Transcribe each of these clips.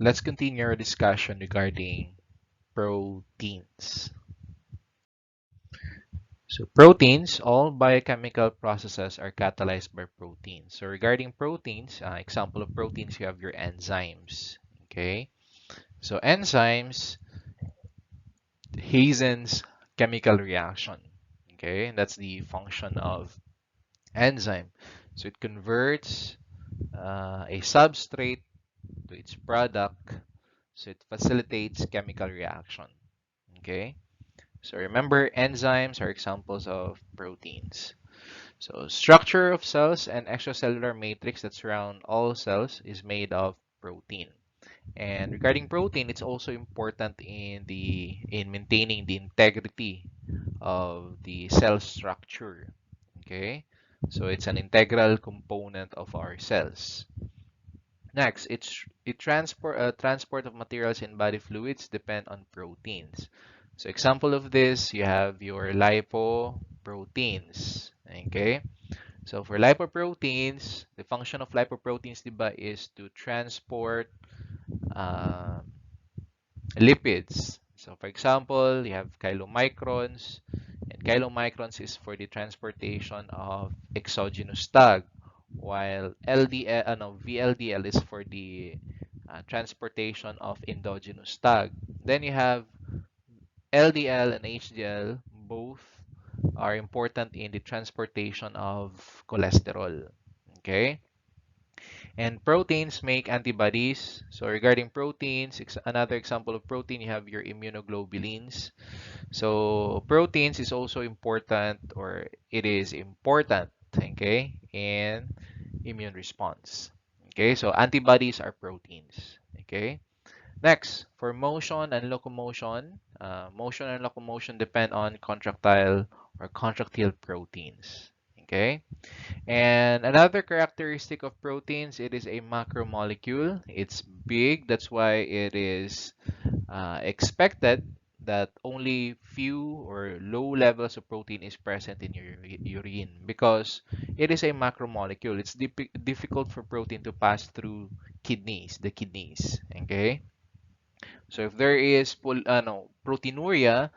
let's continue our discussion regarding proteins. So proteins, all biochemical processes are catalyzed by proteins. So regarding proteins, example of proteins, you have your enzymes. Okay, so enzymes hastens chemical reaction. Okay, and that's the function of enzyme. So it converts a substrate to its product. So it facilitates chemical reaction. Okay, so remember, enzymes are examples of proteins. So structure of cells and extracellular matrix that surround all cells is made of protein. And regarding protein, it's also important in maintaining the integrity of the cell structure. Okay, so it's an integral component of our cells. Next, transport of materials in body fluids depend on proteins. So example of this, you have your lipoproteins. Okay, so for lipoproteins, the function of lipoproteins, diba, is to transport uh, lipids. So for example, you have chylomicrons, and chylomicrons is for the transportation of exogenous tag, while VLDL is for the transportation of endogenous tag. Then you have LDL and HDL, both are important in the transportation of cholesterol. Okay? And proteins make antibodies. So regarding proteins, another example of protein, you have your immunoglobulins. So proteins is also important, or it is important, okay, in immune response. Okay, so antibodies are proteins. Okay. Next, for motion and locomotion, motion and locomotion depend on contractile or contractile proteins. Okay. And another characteristic of proteins, it is a macromolecule. It's big. That's why it is expected that only few or low levels of protein is present in your urine because it is a macromolecule. It's difficult for protein to pass through the kidneys. Okay. So if there is proteinuria,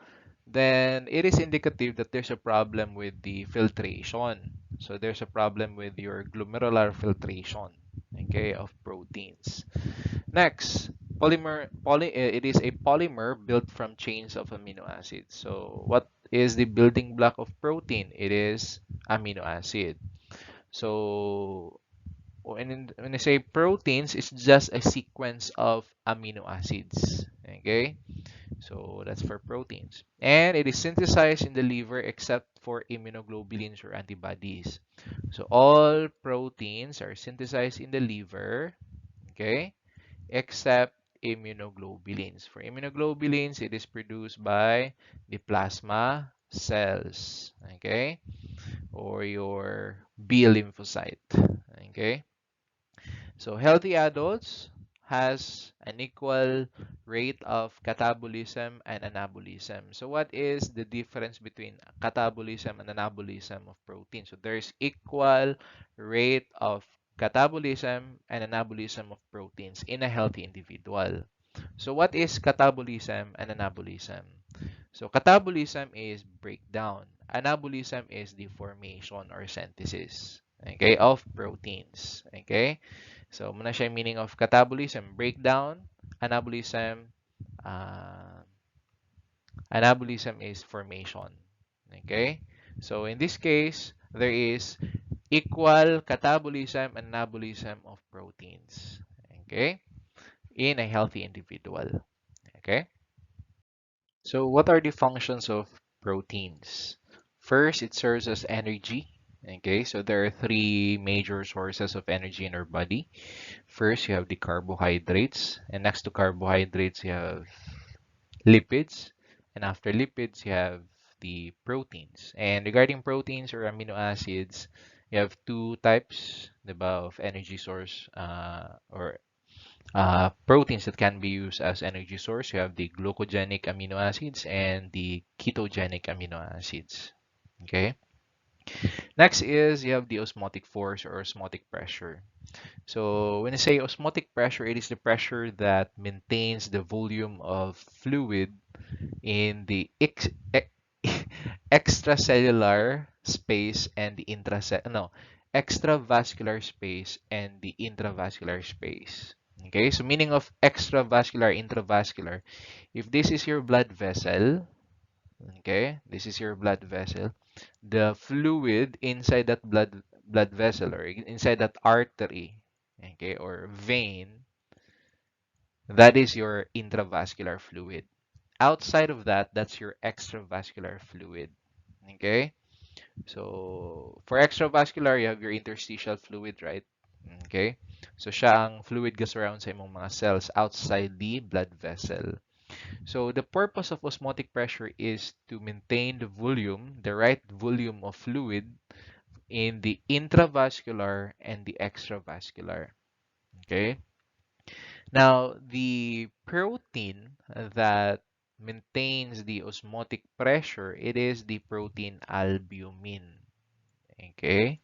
then it is indicative that there's a problem with the filtration. So there's a problem with your glomerular filtration, okay, of proteins. Next, it is a polymer built from chains of amino acids. So what is the building block of protein? It is amino acid. So when I say proteins, it's just a sequence of amino acids. Okay, so that's for proteins. And it is synthesized in the liver except for immunoglobulins or antibodies. So all proteins are synthesized in the liver, okay, except immunoglobulins. For immunoglobulins, it is produced by the plasma cells, okay, or your B lymphocyte, okay. So healthy adults has an equal rate of catabolism and anabolism. So what is the difference between catabolism and anabolism of protein? So there's equal rate of catabolism and anabolism of proteins in a healthy individual. So what is catabolism and anabolism? So catabolism is breakdown. Anabolism is the formation or synthesis, okay, of proteins. Okay? So, muna siya yung meaning of catabolism, breakdown. Anabolism, uh, anabolism is formation. Okay? So, in this case, there is equal catabolism and anabolism of proteins. Okay? In a healthy individual. Okay? So, what are the functions of proteins? First, it serves as energy. Okay, so there are three major sources of energy in our body. First, you have the carbohydrates, and next to carbohydrates, you have lipids, and after lipids, you have the proteins. And regarding proteins or amino acids, you have two types, diba, of energy source or proteins that can be used as energy source. You have the glucogenic amino acids and the ketogenic amino acids. Okay. Next is you have the osmotic force or osmotic pressure. So when you say osmotic pressure, it is the pressure that maintains the volume of fluid in the extracellular space and the extravascular space and the intravascular space. Okay, so meaning of extravascular, intravascular. If this is your blood vessel, okay, this is your blood vessel, the fluid inside that blood vessel or inside that artery, okay, or vein, that is your intravascular fluid. Outside of that, that's your extravascular fluid. Okay? So, for extravascular, you have your interstitial fluid, right? Okay? So, siya ang fluid goes around sa imong mga cells outside the blood vessel. So, the purpose of osmotic pressure is to maintain the volume, the right volume of fluid in the intravascular and the extravascular. Okay? Now, the protein that maintains the osmotic pressure, it is the protein albumin. Okay?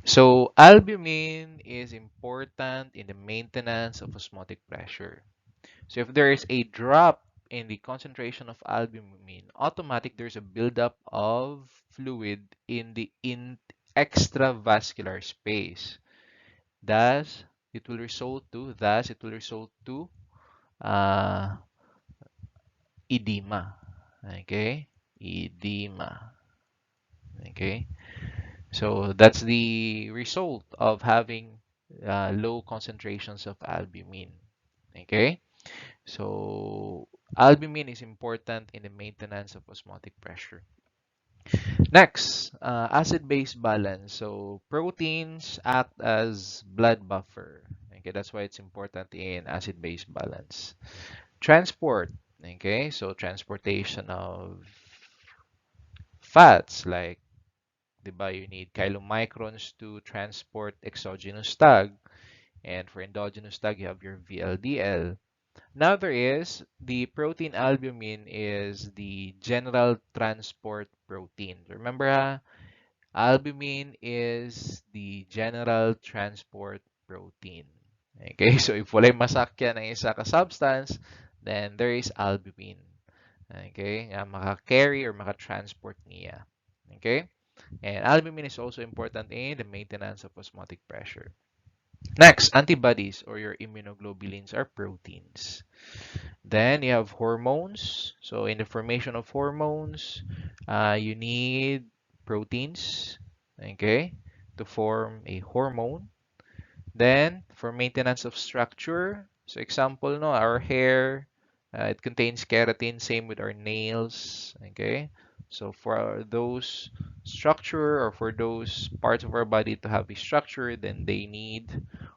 So, albumin is important in the maintenance of osmotic pressure. So, if there is a drop in the concentration of albumin, automatic there's a buildup of fluid in the extravascular space. Thus, it will result to uh, edema. Okay, edema. Okay, so that's the result of having low concentrations of albumin. Okay, so albumin is important in the maintenance of osmotic pressure. Next, acid-base balance. So proteins act as blood buffer. Okay, that's why it's important in acid-base balance. Transport. Okay, so transportation of fats like, di ba, you need chylomicrons to transport exogenous tag, and for endogenous tag you have your VLDL. Now there is the protein albumin is the general transport protein. Remember, albumin is the general transport protein. Okay, so if walay masakyan ng isa ka substance, then there is albumin. Okay, maka-carry or maka-transport niya. Okay, and albumin is also important in the maintenance of osmotic pressure. Next, antibodies or your immunoglobulins are proteins. Then you have hormones. So in the formation of hormones, you need proteins, okay, to form a hormone. Then for maintenance of structure, so example, no, our hair, it contains keratin, same with our nails, okay. So for those structure or for those parts of our body to have a structure, then they need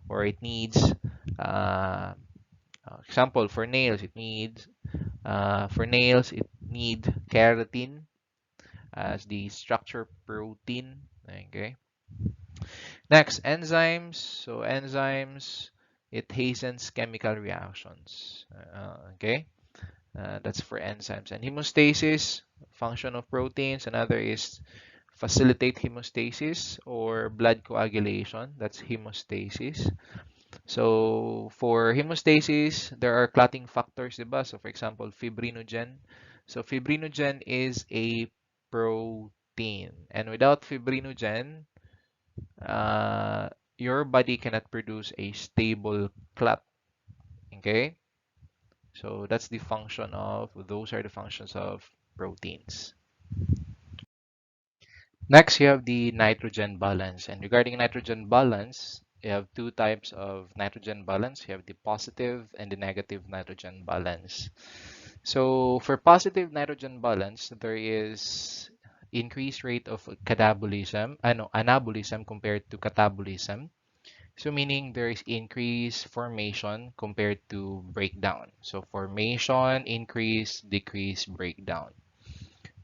or it needs, example for nails, it need keratin as the structure protein, okay. Next, enzymes. So enzymes, it hastens chemical reactions. Okay, that's for enzymes. And hemostasis, function of proteins. Another is facilitate hemostasis or blood coagulation. That's hemostasis. So for hemostasis, there are clotting factors, diba? So for example, fibrinogen. So fibrinogen is a protein. And without fibrinogen, uh, your body cannot produce a stable clot. Okay, so that's the function of those are the functions of proteins. Next, you have the nitrogen balance, and regarding nitrogen balance, you have two types of nitrogen balance. You have the positive and the negative nitrogen balance. So for positive nitrogen balance, there is increased rate of anabolism compared to catabolism. So meaning there is increased formation compared to breakdown. So formation, increase, decrease, breakdown.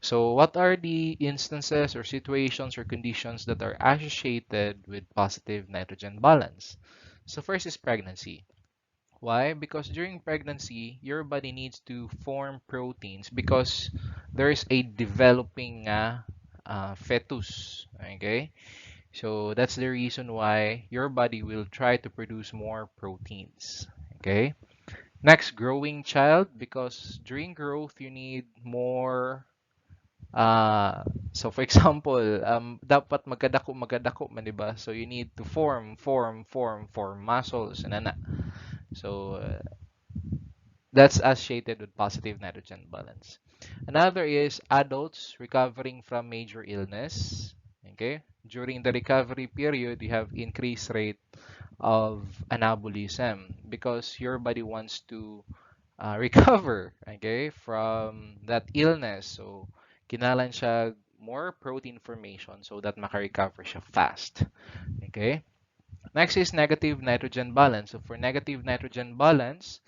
So what are the instances or situations or conditions that are associated with positive nitrogen balance? So first is pregnancy. Why? Because during pregnancy, your body needs to form proteins because there is a developing fetus. Okay? So that's the reason why your body will try to produce more proteins. Okay. Next, growing child, because during growth you need more. So for example, dapat magkadako man, diba? So you need to form muscles and ana. So that's associated with positive nitrogen balance. Another is adults recovering from major illness. Okay, during the recovery period, you have increased rate of anabolism because your body wants to recover, okay, from that illness. So kinalan siya more protein formation so that maka-recover siya fast. Okay. Next is negative nitrogen balance. So for negative nitrogen balance,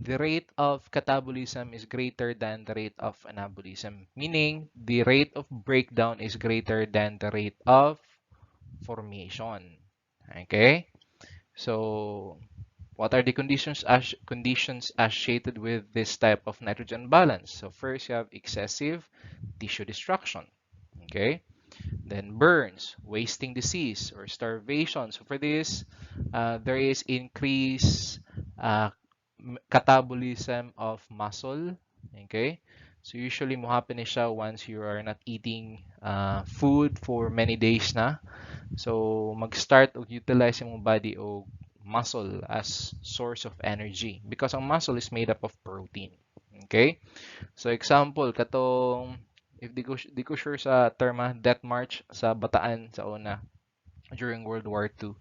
the rate of catabolism is greater than the rate of anabolism, meaning the rate of breakdown is greater than the rate of formation. Okay? So, what are the conditions associated with this type of nitrogen balance? So, first you have excessive tissue destruction. Okay? Then burns, wasting disease, or starvation. So for this, there is increased uh, catabolism of muscle. Okay? So usually mo happen siya once you are not eating food for many days na. So mag-start og utilize yung body o muscle as source of energy because ang muscle is made up of protein. Okay? So example katong if di ko sure sa term death march sa Bataan sa una during World War II.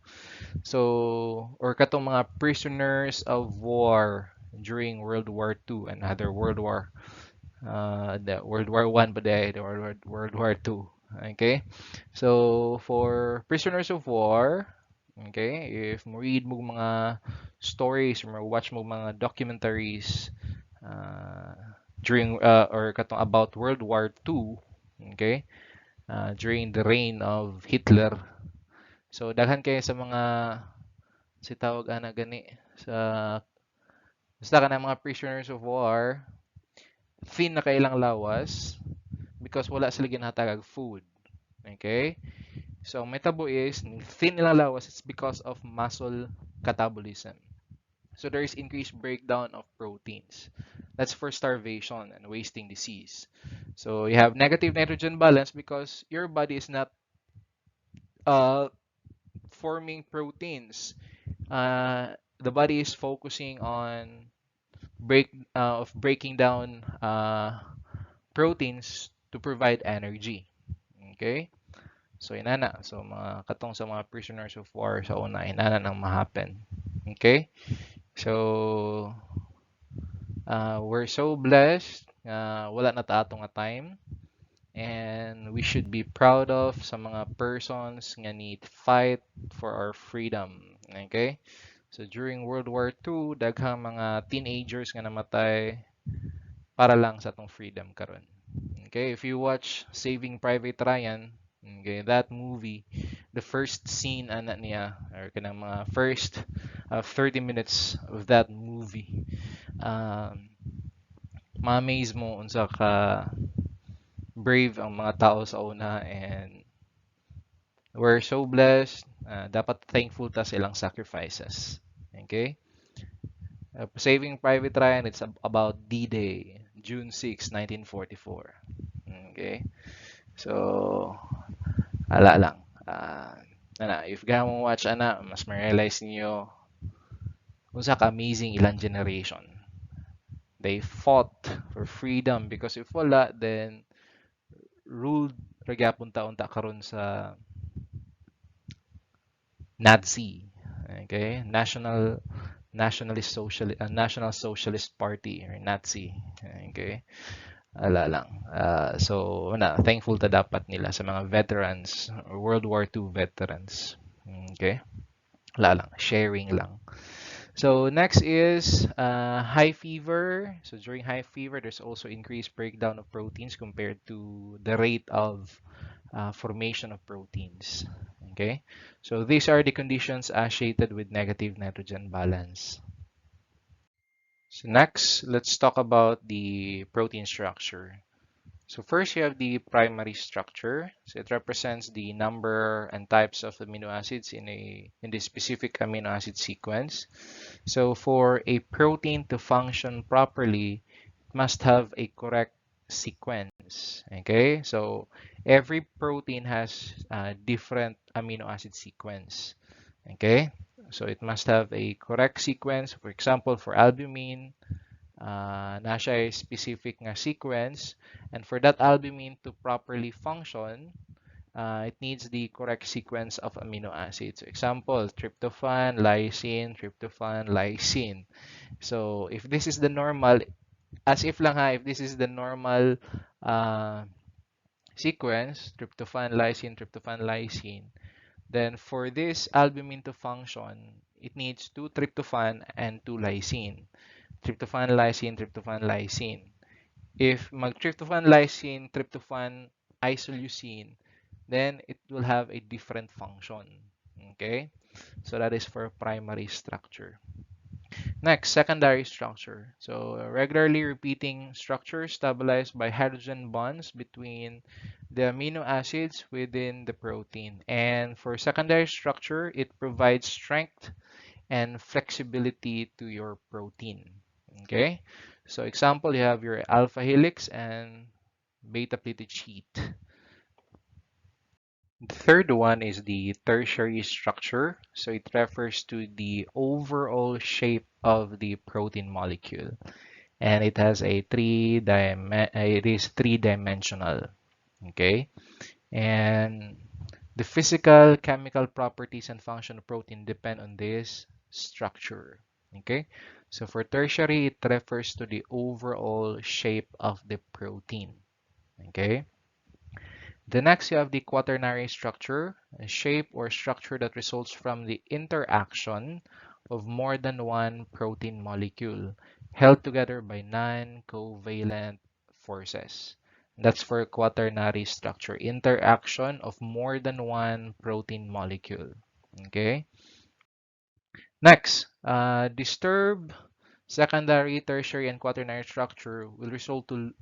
So or katong mga prisoners of war during World War II and other World War the World War One pa the World War II. Okay? So for prisoners of war, okay, if mo read mo mga stories or watch mo mga documentaries during or katong about World War II, okay, during the reign of Hitler. So daghan kayo sa mga si tawag ana gani sa basta ka mga prisoners of war thin na kailang lawas because wala sila ginhatagag food. Okay? So ang metabo is thin ilang lawas it's because of muscle catabolism. So there is increased breakdown of proteins. That's for starvation and wasting disease. So you have negative nitrogen balance because your body is not uh, forming proteins. The body is focusing on breaking down proteins to provide energy. Okay? So inana. So mga katong sa mga prisoners of war sa una inana nang mahappen. Okay? So we're so blessed. Wala na ta atong nga time. And we should be proud of sa mga persons nga need fight for our freedom. Okay? So during World War II, daghang mga teenagers nga namatay para lang sa atong freedom karon. Okay, if you watch Saving Private Ryan, okay, that movie, the first scene ana niya or kanang mga first 30 minutes of that movie, ma-amaze mo unsa ka brave ang mga tao sa una and we're so blessed. Dapat thankful ta sa ilang sacrifices. Okay? Saving Private Ryan, it's about D-Day, June 6, 1944. Okay? So, ala lang. If gamong watch ana, mas ma-realize niyo kung sa ka-amazing ilang generation. They fought for freedom because if wala, then ruled ragyapon ta-unta karon sa Nazi. Okay? National Socialist Party or Nazi. Okay? Ala lang. So, thankful ta dapat nila sa mga veterans, World War II veterans. Okay? Ala lang. Sharing lang. So, next is high fever. So, during high fever, there's also increased breakdown of proteins compared to the rate of formation of proteins. Okay? So, these are the conditions associated with negative nitrogen balance. So next, let's talk about the protein structure. So first you have the primary structure. So it represents the number and types of amino acids in the specific amino acid sequence. So for a protein to function properly, it must have a correct sequence. Okay, so every protein has a different amino acid sequence. Okay, so it must have a correct sequence. For example, for albumin, na siya ay specific nga sequence. And for that albumin to properly function, it needs the correct sequence of amino acids. So example, tryptophan, lysine. So if this is the normal, as if lang ha, if this is the normal uh, sequence, tryptophan, lysine, then for this albumin to function, it needs 2 tryptophan and 2 lysine. Tryptophan, lysine. If mag-tryptophan, lysine, tryptophan, isoleucine, then it will have a different function. Okay? So that is for primary structure. Next, secondary structure. So regularly repeating structure stabilized by hydrogen bonds between the amino acids within the protein. And for secondary structure, it provides strength and flexibility to your protein. Okay, so example, you have your alpha helix and beta pleated sheet. The third one is the tertiary structure. So it refers to the overall shape of the protein molecule, and it has a it is three-dimensional. Okay, and the physical, chemical properties and function of protein depend on this structure. Okay, so for tertiary, it refers to the overall shape of the protein. Okay, the next you have the quaternary structure, a shape or structure that results from the interaction of more than one protein molecule held together by non-covalent forces. That's for quaternary structure, interaction of more than one protein molecule. Okay. Next, disturbed secondary, tertiary, and quaternary structure will result to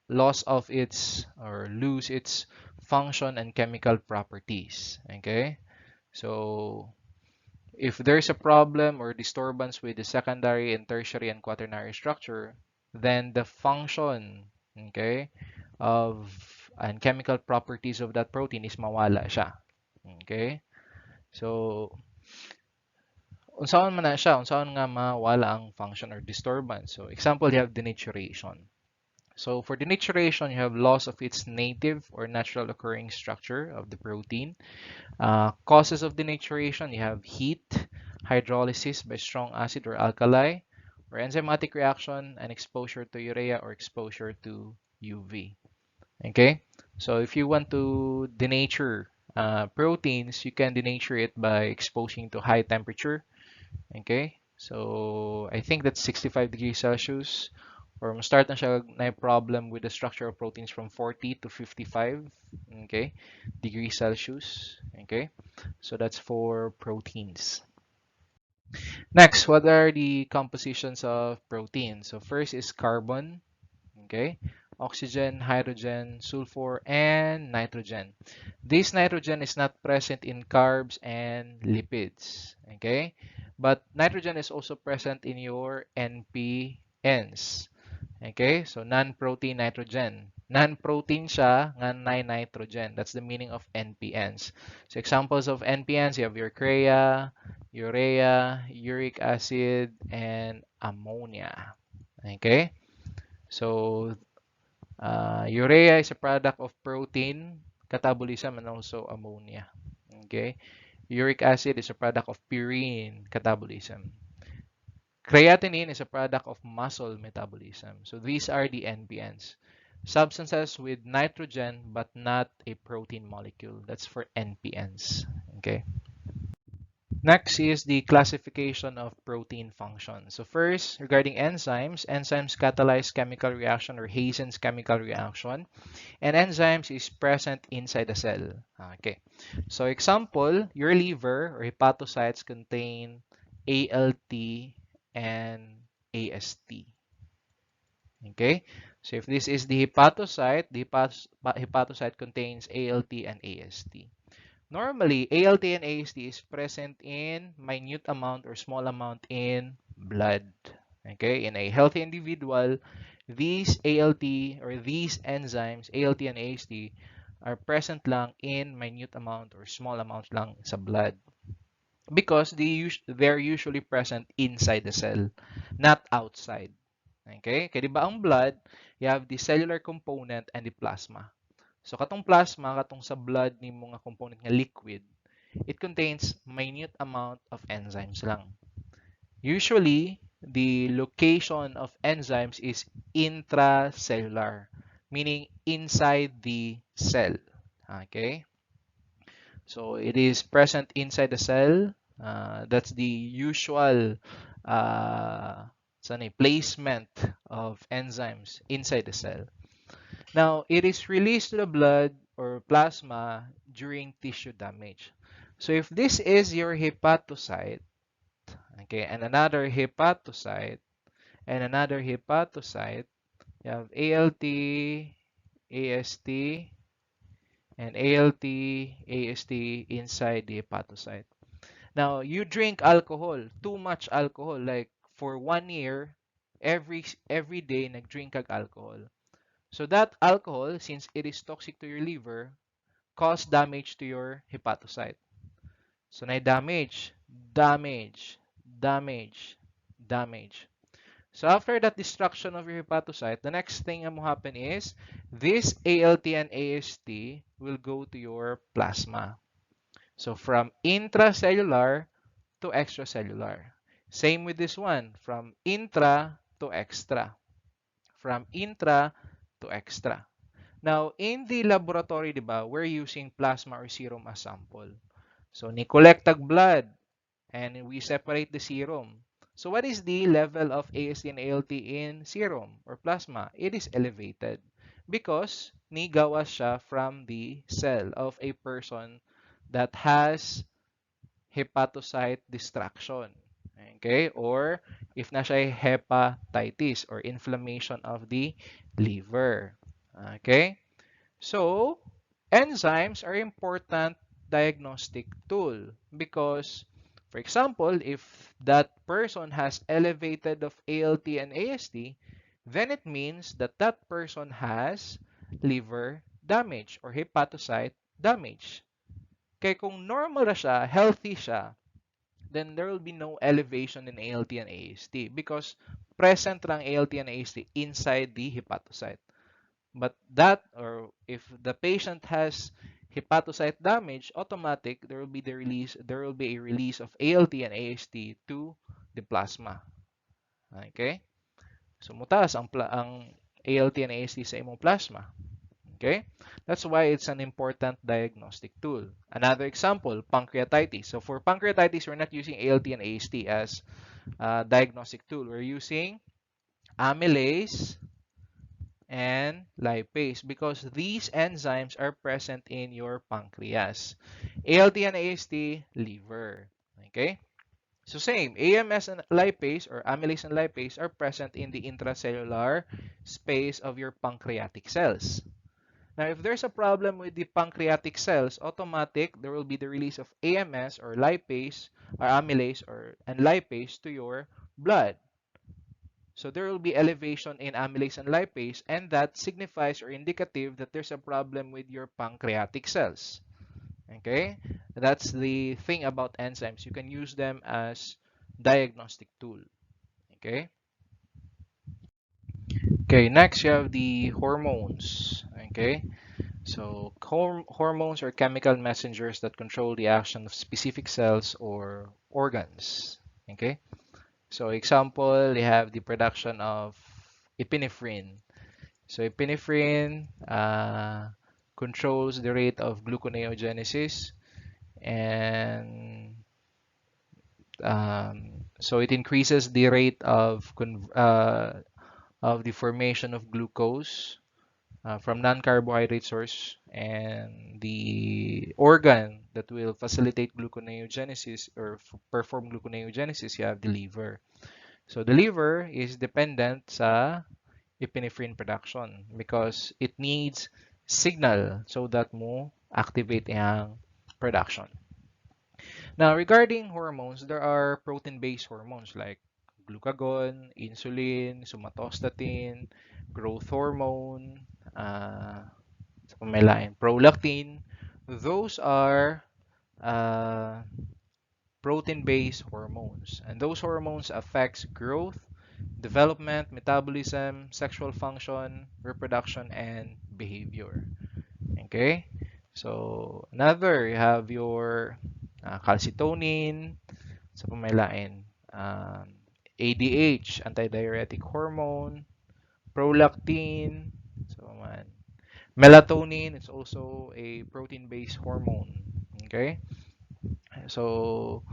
loss of its or lose its function and chemical properties. Okay, so if there's a problem or disturbance with the secondary and tertiary and quaternary structure, then the function, okay, of and chemical properties of that protein is mawala siya. Okay, so unsaon man na siya, unsaon nga mawala ang function or disturbance. So example, you have denaturation. So for denaturation, you have loss of its native or natural occurring structure of the protein. Causes of denaturation, you have heat, hydrolysis by strong acid or alkali, or enzymatic reaction and exposure to urea or exposure to UV. Okay, so if you want to denature proteins, you can denature it by exposing to high temperature. Okay, so I think that's 65 degrees Celsius. Or start na siya na problem with the structure of proteins from 40 to 55, okay, degrees Celsius. Okay, so that's for proteins. Next, what are the compositions of protein? So first is carbon, okay, oxygen, hydrogen, sulfur, and nitrogen. This nitrogen is not present in carbs and lipids, okay, but nitrogen is also present in your NPNs. Okay, so non-protein nitrogen. Non-protein siya, nga nitrogen. That's the meaning of NPNs. So examples of NPNs, you have urea, uric acid, and ammonia. Okay, so urea is a product of protein catabolism and also ammonia. Okay, uric acid is a product of purine catabolism. Creatinine is a product of muscle metabolism. So these are the NPNs. Substances with nitrogen but not a protein molecule. That's for NPNs. Okay. Next is the classification of protein function. So first, regarding enzymes, enzymes catalyze chemical reaction or hastens chemical reaction. And enzymes is present inside the cell. Okay. So example, your liver or hepatocytes contain ALT and AST. Okay, So if this is the hepatocyte, the hepatocyte contains ALT and AST. Normally, ALT and AST is present in minute amount or small amount in blood. Okay, in a healthy individual, these ALT or these enzymes, ALT and AST, are present lang in minute amount or small amount lang sa blood because they're usually present inside the cell, not outside. Okay? Kaya di ba ang blood, you have the cellular component and the plasma. So katong plasma, katong sa blood ni mga component nga liquid, it contains minute amount of enzymes lang. Usually, the location of enzymes is intracellular, meaning inside the cell. Okay? So it is present inside the cell. That's the usual placement of enzymes inside the cell. Now, it is released to the blood or plasma during tissue damage. So if this is your hepatocyte, okay, and another hepatocyte, and another hepatocyte, you have ALT, AST, and ALT, AST inside the hepatocyte. Now, you drink alcohol, too much alcohol, like for 1 year, every day nag-drink kag alcohol. So that alcohol, since it is toxic to your liver, cause damage to your hepatocyte. So na damage, damage, damage, damage. So after that destruction of your hepatocyte, the next thing that will happen is this ALT and AST will go to your plasma. So from intracellular to extracellular. Same with this one, from intra to extra. From intra to extra. Now, in the laboratory, diba, we're using plasma or serum as sample. So, ni-collect tag blood and we separate the serum. So, what is the level of AST and ALT in serum or plasma? It is elevated because ni-gawas siya from the cell of a person that has hepatocyte destruction. Okay? Or if na siya hepatitis or inflammation of the liver. Okay? So, enzymes are important diagnostic tool because, for example, if that person has elevated of ALT and AST, then it means that that person has liver damage or hepatocyte damage. Kaya kung normal na siya, healthy siya, then there will be no elevation in ALT and AST because present lang ALT and AST inside the hepatocyte. But that, or if the patient has hepatocyte damage, automatic there will be a release of ALT and AST to the plasma. Okay? So mutaas ang ALT and AST sa imong plasma. Okay? That's why it's an important diagnostic tool. Another example, pancreatitis. So for pancreatitis, we're not using ALT and AST as a diagnostic tool. We're using amylase and lipase because these enzymes are present in your pancreas. ALT and AST, liver. Okay? So same, AMS and lipase or amylase and lipase are present in the intracellular space of your pancreatic cells. Now, if there's a problem with the pancreatic cells, automatic, there will be the release of AMS or lipase or amylase and lipase to your blood. So there will be elevation in amylase and lipase, and that signifies or indicative that there's a problem with your pancreatic cells. Okay? That's the thing about enzymes. You can use them as diagnostic tool. Okay? Okay, next you have the hormones. Okay? So hormones are chemical messengers that control the action of specific cells or organs. Okay? So example, they have the production of epinephrine. So epinephrine controls the rate of gluconeogenesis, and so it increases the rate of the formation of glucose from non-carbohydrate source, and the organ that will facilitate gluconeogenesis or perform gluconeogenesis, you have the liver. So the liver is dependent sa epinephrine production because it needs signal so that mo activate ang production. Now, regarding hormones, there are protein-based hormones like glucagon, insulin, somatostatin, growth hormone, sa pamelain, prolactin. Those are uh, protein-based hormones, and those hormones affects growth, development, metabolism, sexual function, reproduction, and behavior. Okay, so another, you have your calcitonin, sa pamelain, ADH, antidiuretic hormone, prolactin, so man, melatonin is also a protein-based hormone. Okay, so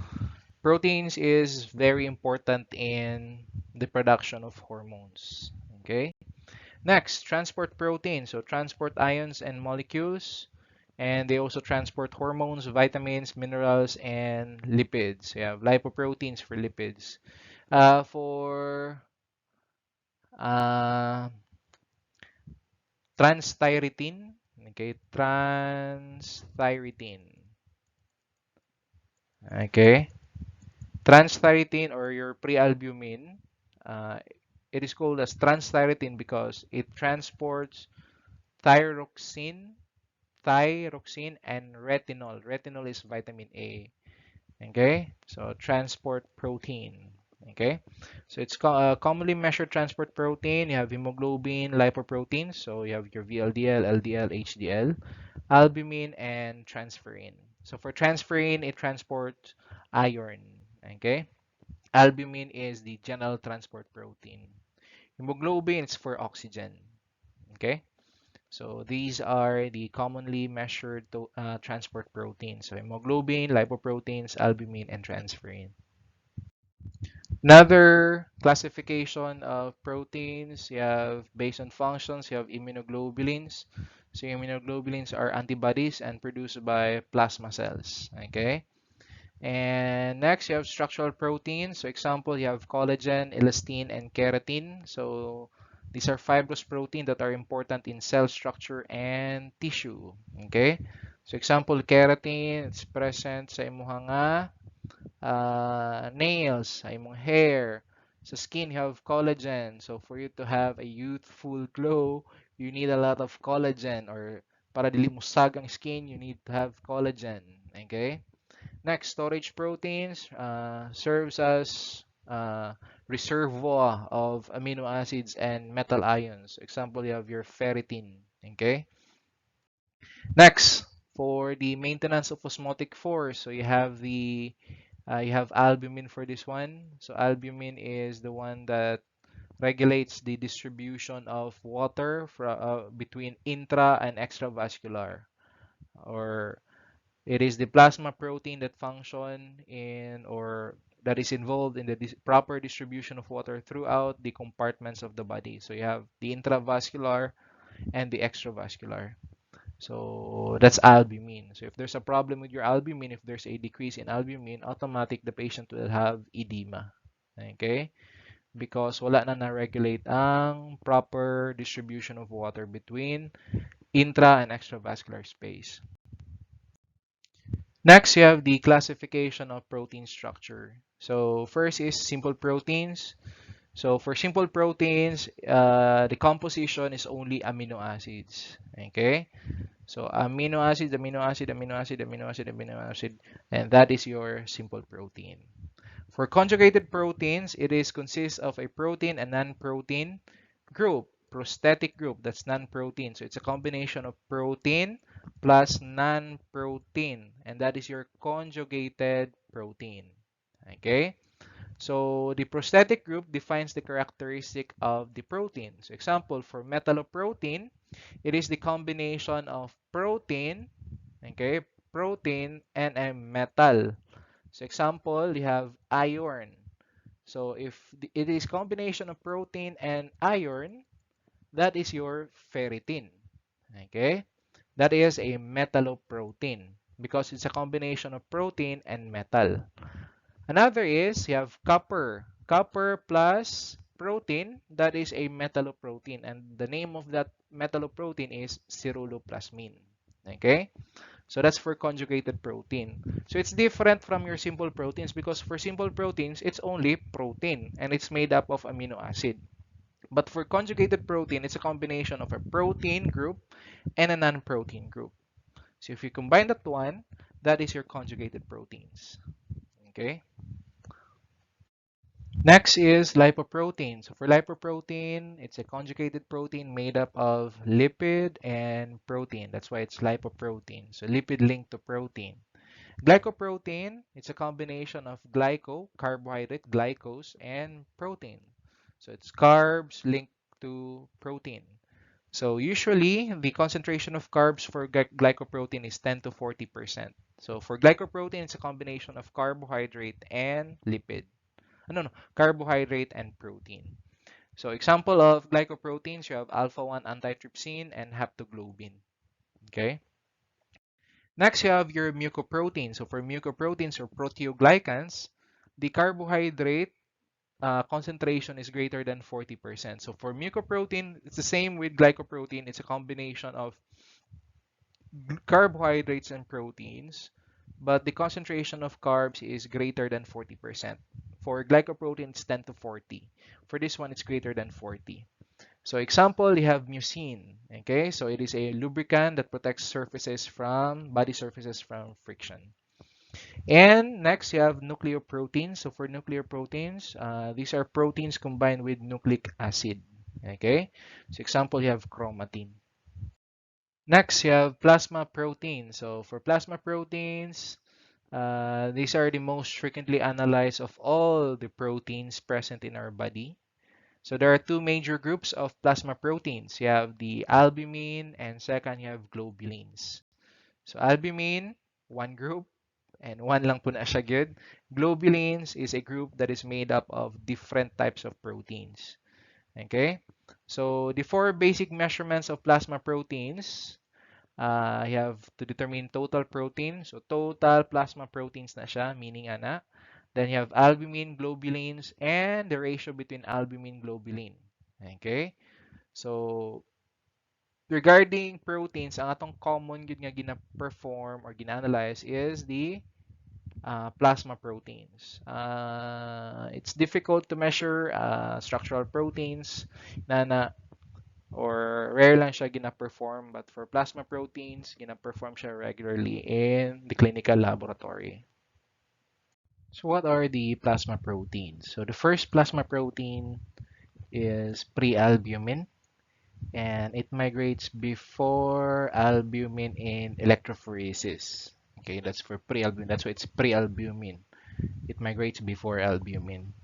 proteins is very important in the production of hormones. Okay. Next, transport proteins. So transport ions and molecules. And they also transport hormones, vitamins, minerals, and lipids. You have lipoproteins for lipids. For uh, transthyretin. Okay, transthyretin. Okay. Transthyretin or your prealbumin, uh, it is called as transthyretin because it transports thyroxine, and retinol. Retinol is vitamin A. Okay, so transport protein. Okay, so it's commonly measured transport protein. You have hemoglobin, lipoproteins. So you have your VLDL, LDL, HDL, albumin, and transferrin. So for transferrin, it transports iron. Okay, albumin is the general transport protein. Hemoglobin is for oxygen. Okay, so these are the commonly measured transport proteins. So hemoglobin, lipoproteins, albumin, and transferrin. Another classification of proteins, you have based on functions, you have immunoglobulins. So immunoglobulins are antibodies and produced by plasma cells. Okay. And next, you have structural proteins. So example, you have collagen, elastin, and keratin. So these are fibrous protein that are important in cell structure and tissue. Okay? So example, keratin, it's present sa imong nails, sa imong hair. Sa skin, you have collagen. So for you to have a youthful glow, you need a lot of collagen, or para dili musag ang skin, you need to have collagen. Okay? Next, storage proteins serves as reservoir of amino acids and metal ions. Example, you have your ferritin. Okay. Next, for the maintenance of osmotic force, so you have albumin for this one. So albumin is the one that regulates the distribution of water between intra and extravascular, or it is the plasma protein that function in, or that is involved in the proper distribution of water throughout the compartments of the body. So you have the intravascular and the extravascular. So that's albumin. So if there's a problem with your albumin, if there's a decrease in albumin, automatic the patient will have edema. Okay? Because wala na regulate ang proper distribution of water between intra and extravascular space. Next, you have the classification of protein structure. So first is simple proteins. So for simple proteins, the composition is only amino acids. Okay? So amino acid, amino acid, amino acid, amino acid, amino acid, and that is your simple protein. For conjugated proteins, it is consists of a protein and non-protein group, prosthetic group, that's non-protein. So it's a combination of protein plus non-protein, and that is your conjugated protein. Okay? So the prosthetic group defines the characteristic of the protein. So example, for metalloprotein, it is the combination of protein, okay, protein and a metal. So example, you have iron. So if it is combination of protein and iron, that is your ferritin. Okay? That is a metalloprotein because it's a combination of protein and metal. Another is you have copper. Copper plus protein, that is a metalloprotein, and the name of that metalloprotein is ceruloplasmin. Okay, so that's for conjugated protein. So it's different from your simple proteins because for simple proteins, it's only protein and it's made up of amino acid. But for conjugated protein, it's a combination of a protein group and a non-protein group. So if you combine that one, that is your conjugated proteins. Okay. Next is lipoprotein. So for lipoprotein, it's a conjugated protein made up of lipid and protein. That's why it's lipoprotein. So lipid linked to protein. Glycoprotein, it's a combination of glyco, carbohydrate, glycose, and protein. So it's carbs linked to protein. So usually the concentration of carbs for glycoprotein is 10 to 40%. So for glycoprotein, it's a combination of carbohydrate and lipid. No, carbohydrate and protein. So example of glycoproteins, you have alpha-1 antitrypsin and heptoglobin. Okay. Next, you have your mucoproteins. So for mucoproteins or proteoglycans, the carbohydrate concentration is greater than 40%. So for mucoprotein, it's the same with glycoprotein. It's a combination of carbohydrates and proteins, but the concentration of carbs is greater than 40%. For glycoprotein, it's 10 to 40. For this one, it's greater than 40. So example, you have mucin. Okay, so it is a lubricant that protects body surfaces from friction. And next, you have nucleoproteins. So for nucleoproteins, these are proteins combined with nucleic acid. Okay, so example, you have chromatin. Next, you have plasma proteins. So for plasma proteins, these are the most frequently analyzed of all the proteins present in our body. So there are two major groups of plasma proteins. You have the albumin and second you have globulins. So albumin, one group, and one lang po na siya good. Globulins is a group that is made up of different types of proteins. Okay? So the four basic measurements of plasma proteins, you have to determine total protein. So total plasma proteins na siya, meaning ana. Then you have albumin, globulins, and the ratio between albumin, globulin. Okay? So regarding proteins, ang atong common yun nga gina-perform or gina-analyze is the plasma proteins. It's difficult to measure structural proteins na or rare lang siya gina-perform, but for plasma proteins, gina-perform siya regularly in the clinical laboratory. So what are the plasma proteins? So the first plasma protein is prealbumin, and it migrates before albumin in electrophoresis. Okay, that's for prealbumin. That's why it's prealbumin. It migrates before albumin.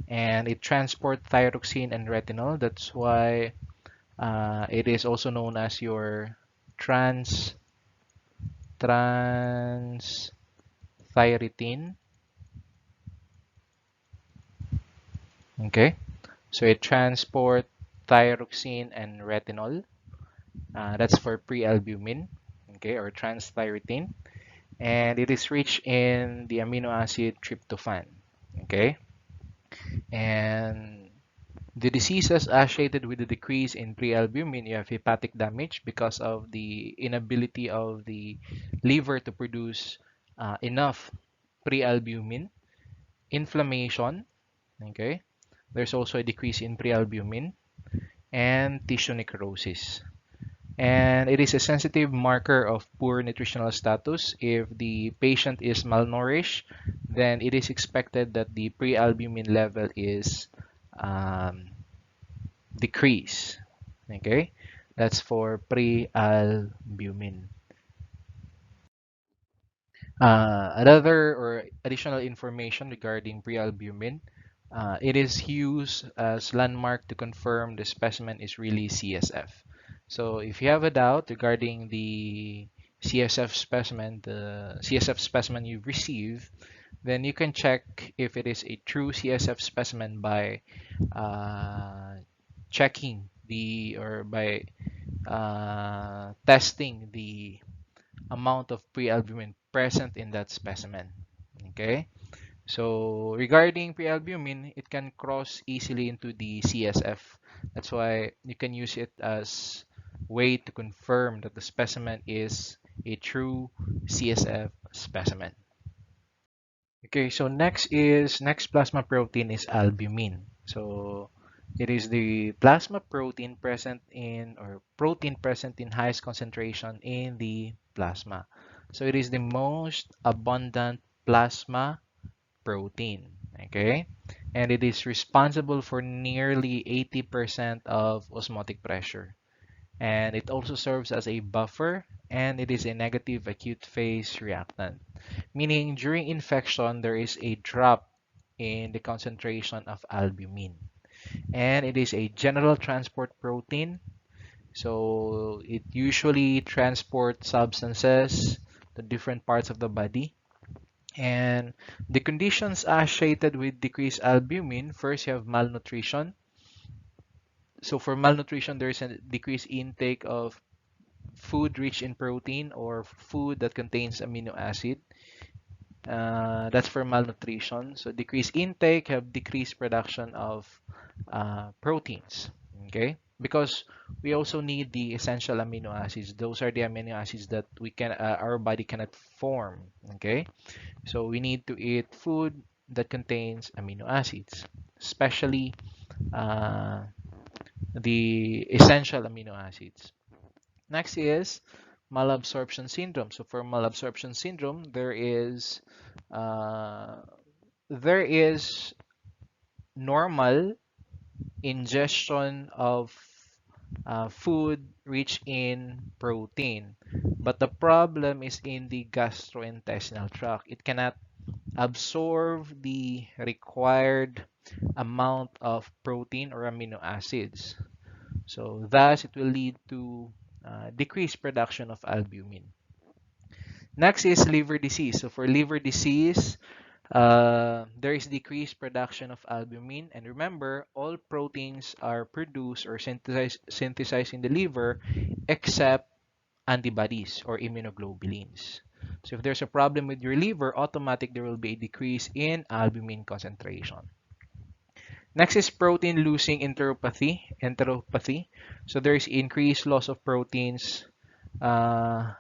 And it transports thyroxine and retinol. That's why it is also known as your transthyretin. Okay, so it transports thyroxine and retinol. That's for prealbumin, okay, or transthyretin. And it is rich in the amino acid tryptophan. Okay, and the diseases associated with the decrease in prealbumin, you have hepatic damage because of the inability of the liver to produce enough prealbumin, inflammation. Okay, there's also a decrease in prealbumin and tissue necrosis. And it is a sensitive marker of poor nutritional status. If the patient is malnourished, then it is expected that the prealbumin level is um, decreased. Okay, that's for prealbumin. Another or additional information regarding prealbumin, it is used as landmark to confirm the specimen is really CSF. So if you have a doubt regarding the CSF specimen you've received, then you can check if it is a true CSF specimen by checking the or by testing the amount of prealbumin present in that specimen. Okay, So regarding prealbumin, it can cross easily into the CSF. That's why you can use it as way to confirm that the specimen is a true CSF specimen. Okay, so next plasma protein is albumin. So it is the plasma protein present in or protein present in highest concentration in the plasma. So it is the most abundant plasma protein. Okay, and it is responsible for nearly 80% of osmotic pressure. And it also serves as a buffer, and it is a negative acute phase reactant, meaning during infection there is a drop in the concentration of albumin. And it is a general transport protein, so it usually transports substances to different parts of the body. And the conditions associated with decreased albumin, first you have malnutrition. So for malnutrition, there is a decreased intake of food rich in protein or food that contains amino acid. That's for malnutrition. So decreased intake have decreased production of proteins. Okay, because we also need the essential amino acids. Those are the amino acids that we can our body cannot form. Okay, so we need to eat food that contains amino acids, especially uh, the essential amino acids. Next is malabsorption syndrome. So for malabsorption syndrome, uh, there is normal ingestion of food rich in protein, but the problem is in the gastrointestinal tract. It cannot absorb the required amount of protein or amino acids. So thus, it will lead to decreased production of albumin. Next is liver disease. So for liver disease, there is decreased production of albumin. And remember, all proteins are produced or synthesized in the liver except antibodies or immunoglobulins. So if there's a problem with your liver, automatic there will be a decrease in albumin concentration. Next is protein losing enteropathy. So there is increased loss of proteins uh,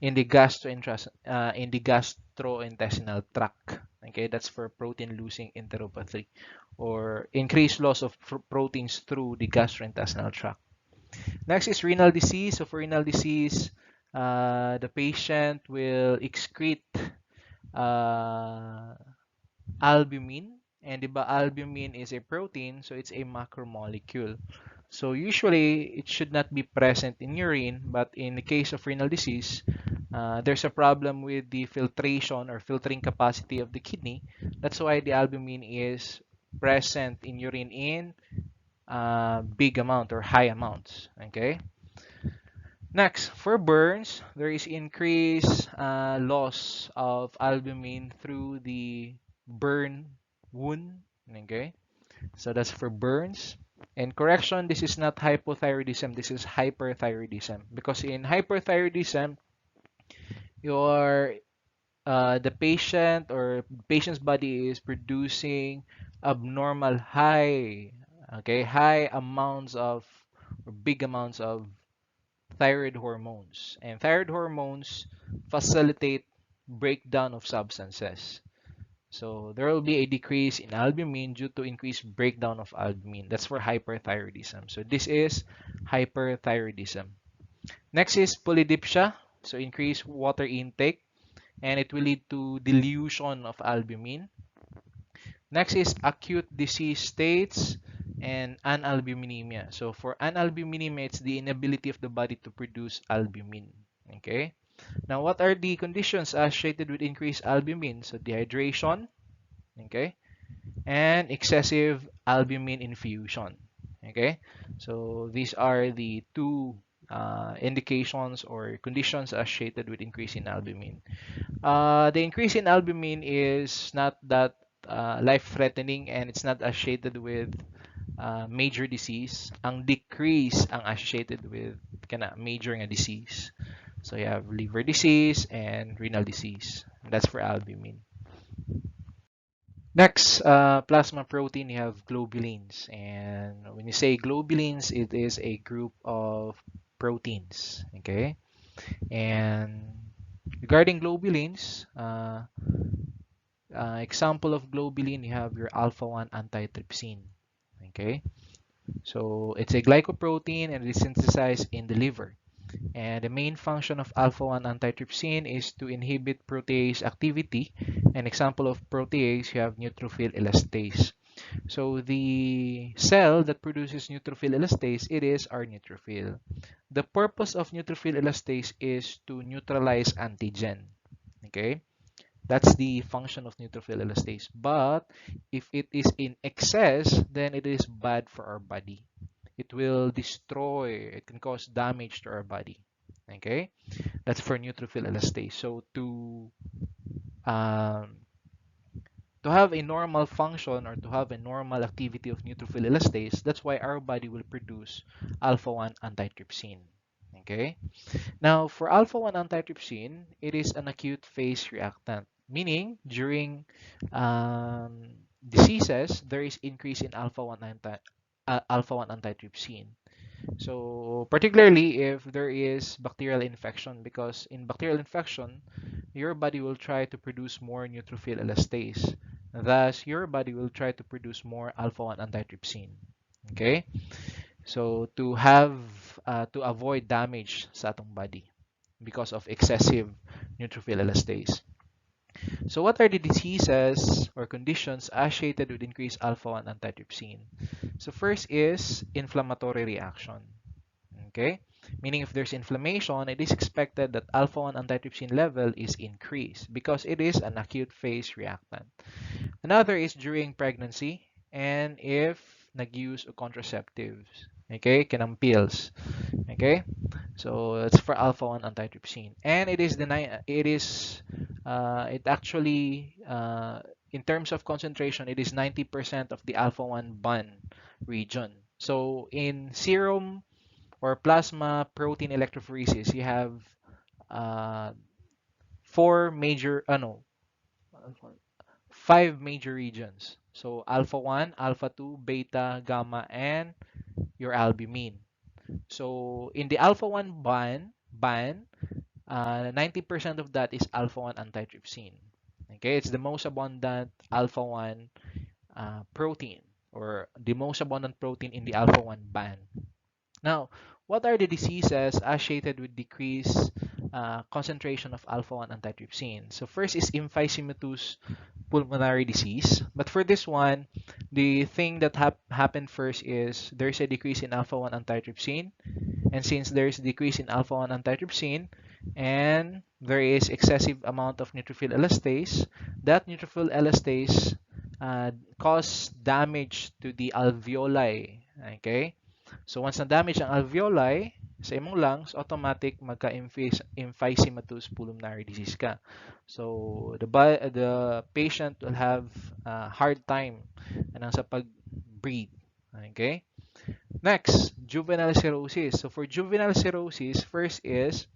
in the gastrointestinal tract. Okay, that's for protein losing enteropathy or increased loss of proteins through the gastrointestinal tract. Next is renal disease. So for renal disease, the patient will excrete uh, albumin, and albumin is a protein, so it's a macromolecule. So usually it should not be present in urine, but in the case of renal disease, there's a problem with the filtration or filtering capacity of the kidney. That's why the albumin is present in urine in big amount or high amounts. Okay. Next, for burns, there is increased loss of albumin through the burn wound. Okay, so that's for burns. And correction, this is not hypothyroidism, this is hyperthyroidism. Because in hyperthyroidism, your the patient or patient's body is producing abnormal high amounts of or big amounts of thyroid hormones. And thyroid hormones facilitate breakdown of substances. So there will be a decrease in albumin due to increased breakdown of albumin. That's for hyperthyroidism. So this is hyperthyroidism. Next is polydipsia. So increased water intake, and it will lead to dilution of albumin. Next is acute disease states and analbuminemia. So for analbuminemia, it's the inability of the body to produce albumin. Okay. Now, what are the conditions associated with increased albumin? So dehydration, okay, and excessive albumin infusion. Okay, so these are the two indications or conditions associated with increase in albumin. The increase in albumin is not that life-threatening, and it's not associated with major disease. Ang decrease ang associated with major nga disease. So you have liver disease and renal disease. That's for albumin. Next, plasma protein, you have globulins. And when you say globulins, it is a group of proteins. Okay. And regarding globulins, example of globulin, you have your alpha-1 antitrypsin. Okay. So it's a glycoprotein and it is synthesized in the liver. And the main function of alpha-1 antitrypsin is to inhibit protease activity. An example of protease, you have neutrophil elastase. So the cell that produces neutrophil elastase, it is our neutrophil. The purpose of neutrophil elastase is to neutralize antigen. Okay, that's the function of neutrophil elastase. But if it is in excess, then it is bad for our body. It will destroy, it can cause damage to our body. Okay, that's for neutrophil elastase. So um, to have a normal function or to have a normal activity of neutrophil elastase, that's why our body will produce alpha-1 antitrypsin. Okay. Now, for alpha-1 antitrypsin, it is an acute phase reactant, meaning during um, diseases, there is increase in alpha-1 antitrypsin. So particularly if there is bacterial infection, because in bacterial infection, your body will try to produce more neutrophil elastase. Thus, your body will try to produce more alpha-1 antitrypsin. Okay? So to avoid damage sa atong body because of excessive neutrophil elastase. So what are the diseases or conditions associated with increased alpha-1 antitrypsin? So first is inflammatory reaction. Okay, meaning if there's inflammation, it is expected that alpha-1 antitrypsin level is increased because it is an acute phase reactant. Another is during pregnancy and if nag-use of contraceptives. Okay, kanang pills. Okay, so it's for alpha-1 antitrypsin, and it actually in terms of concentration, it is 90% of the alpha-1 band region. So in serum or plasma protein electrophoresis, you have uh, four major, no, five major regions. So alpha 1, alpha 2, beta, gamma, and your albumin. So in the alpha 1 band 90% of that is alpha 1 antitrypsin. Okay, it's the most abundant alpha 1 protein or the most abundant protein in the alpha 1 band. Now, what are the diseases associated with decreased concentration of alpha-1 antitrypsin? So first is emphysematous pulmonary disease. But for this one, the thing that happened first is there's a decrease in alpha-1 antitrypsin. And since there's a decrease in alpha-1 antitrypsin and there is excessive amount of neutrophil elastase, that neutrophil elastase cause damage to the alveoli. Okay? So once na-damage ang alveoli sa imong lungs, automatic magka-emphysematous pulmonary disease ka. So the patient will have a hard time sa pag-breathe. Okay? Next, juvenile cirrhosis. So for juvenile cirrhosis, first is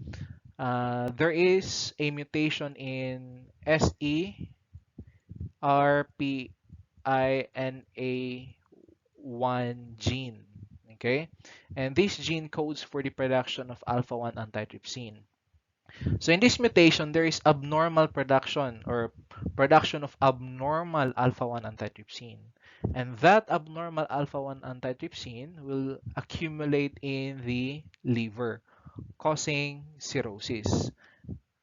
there is a mutation in SERPINA1 gene. Okay, and this gene codes for the production of alpha-1 antitrypsin. So in this mutation, there is abnormal production or production of abnormal alpha-1 antitrypsin. And that abnormal alpha-1 antitrypsin will accumulate in the liver, causing cirrhosis.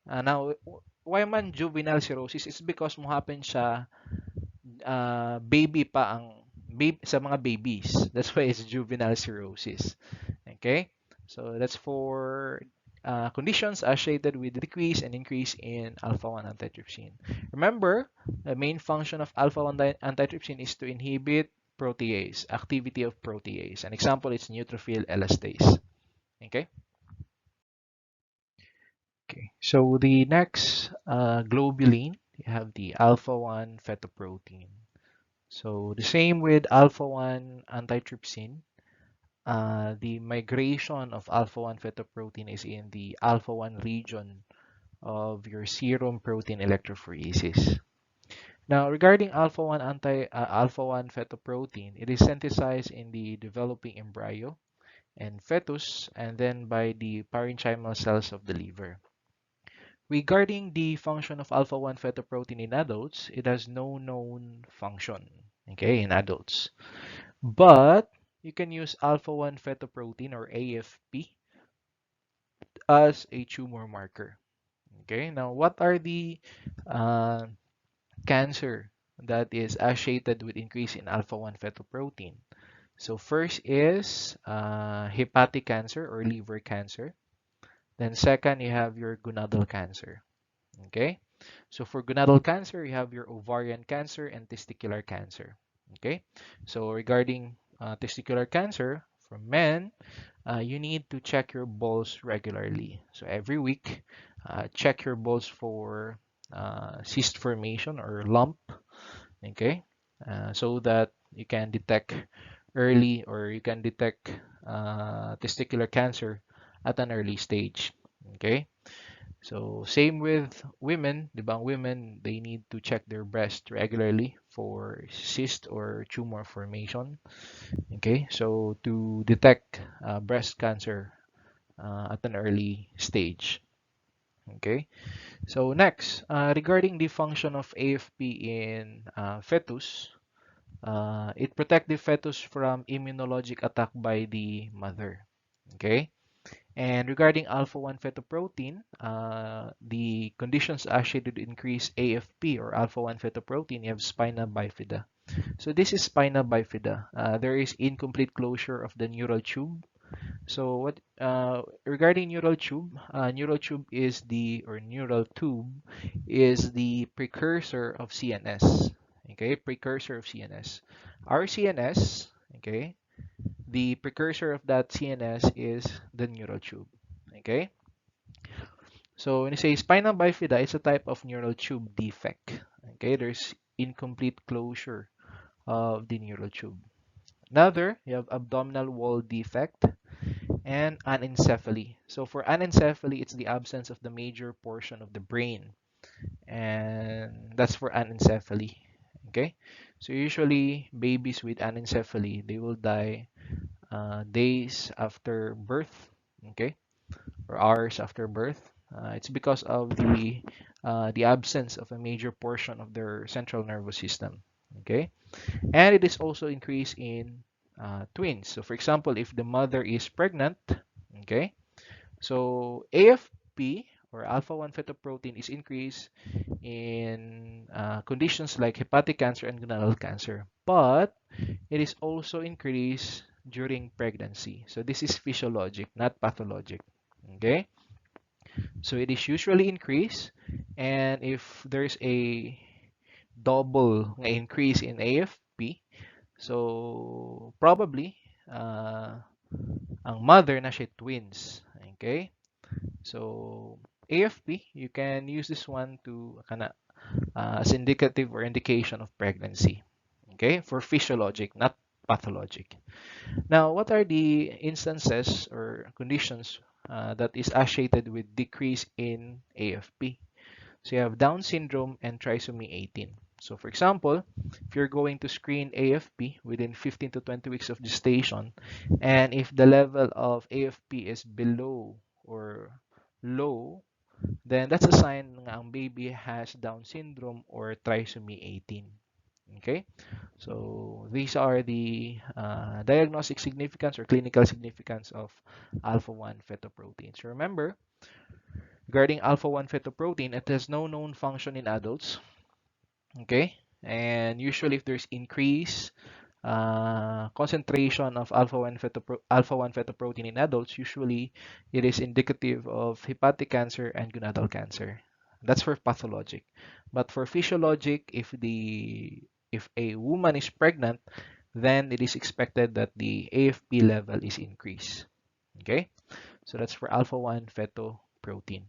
Now, why man juvenile cirrhosis? It's because mo happen siya baby pa ang sa mga babies. That's why it's juvenile cirrhosis. Okay? So that's for conditions associated with decrease and increase in alpha-1 antitrypsin. Remember, the main function of alpha-1 antitrypsin is to inhibit protease, activity of protease. An example is neutrophil elastase. Okay? Okay. So the next globulin, you have the alpha-1 phetoprotein. So the same with alpha-1 antitrypsin. The migration of alpha-1 phetoprotein is in the alpha-1 region of your serum protein electrophoresis. Now, regarding alpha-1 phetoprotein, it is synthesized in the developing embryo and fetus, and then by the parenchymal cells of the liver. Regarding the function of alpha-1 phetoprotein in adults, it has no known function, okay, in adults. But you can use alpha-1 phetoprotein or AFP as a tumor marker. Okay, now what are the uh, cancer that is associated with increase in alpha-1 fetoprotein? So first is hepatic cancer or liver cancer. Then second, you have your gonadal cancer. Okay, so for gonadal cancer, you have your ovarian cancer and testicular cancer. Okay, so regarding testicular cancer for men, you need to check your balls regularly. So every week, check your balls for cyst formation or lump, okay? So that you can detect early or you can detect testicular cancer at an early stage, okay? So same with women, di ba? Women, they need to check their breast regularly for cyst or tumor formation. Okay, so to detect breast cancer at an early stage. Okay, so next, regarding the function of AFP in fetus, it protects the fetus from immunologic attack by the mother. Okay, and regarding alpha-1 fetoprotein, the conditions associated with increased AFP or alpha-1 fetoprotein, you have spina bifida. So this is spina bifida. There is incomplete closure of the neural tube. So what regarding neural tube is the or neural tube is the precursor of CNS. Okay, precursor of CNS. Our CNS, okay, the precursor of that CNS is the neural tube. Okay, so when you say spina bifida, it's a type of neural tube defect. Okay, there's incomplete closure of the neural tube. Another, you have abdominal wall defect and anencephaly. So for anencephaly, it's the absence of the major portion of the brain, and that's for anencephaly. Okay, so usually babies with anencephaly, they will die days after birth, okay, or hours after birth. It's because of the absence of a major portion of their central nervous system. Okay, and it is also increased in twins. So for example, if the mother is pregnant, okay, so AFP or alpha-1 fetoprotein is increased in conditions like hepatic cancer and gonadal cancer, but it is also increased during pregnancy. So this is physiologic, not pathologic. Okay, so it is usually increased, and if there's a double increase in AFP, so probably ang mother na siya twins. Okay? So AFP, you can use this one to as indicative or indication of pregnancy. Okay? For physiologic, not pathologic. Now, what are the instances or conditions that is associated with decrease in AFP? So you have Down syndrome and trisomy 18. So for example, if you're going to screen AFP within 15 to 20 weeks of gestation, and if the level of AFP is below or low, then that's a sign na ang baby has Down syndrome or trisomy 18. Okay, so these are the diagnostic significance or clinical significance of alpha-1 fetoproteins. Remember, regarding alpha-1 fetoprotein, it has no known function in adults. Okay, and usually if there's increase concentration of alpha-1 fetoprotein in adults, usually it is indicative of hepatic cancer and gonadal cancer. That's for pathologic. But for physiologic, if a woman is pregnant, then it is expected that the AFP level is increased. Okay, so that's for alpha-1 fetoprotein.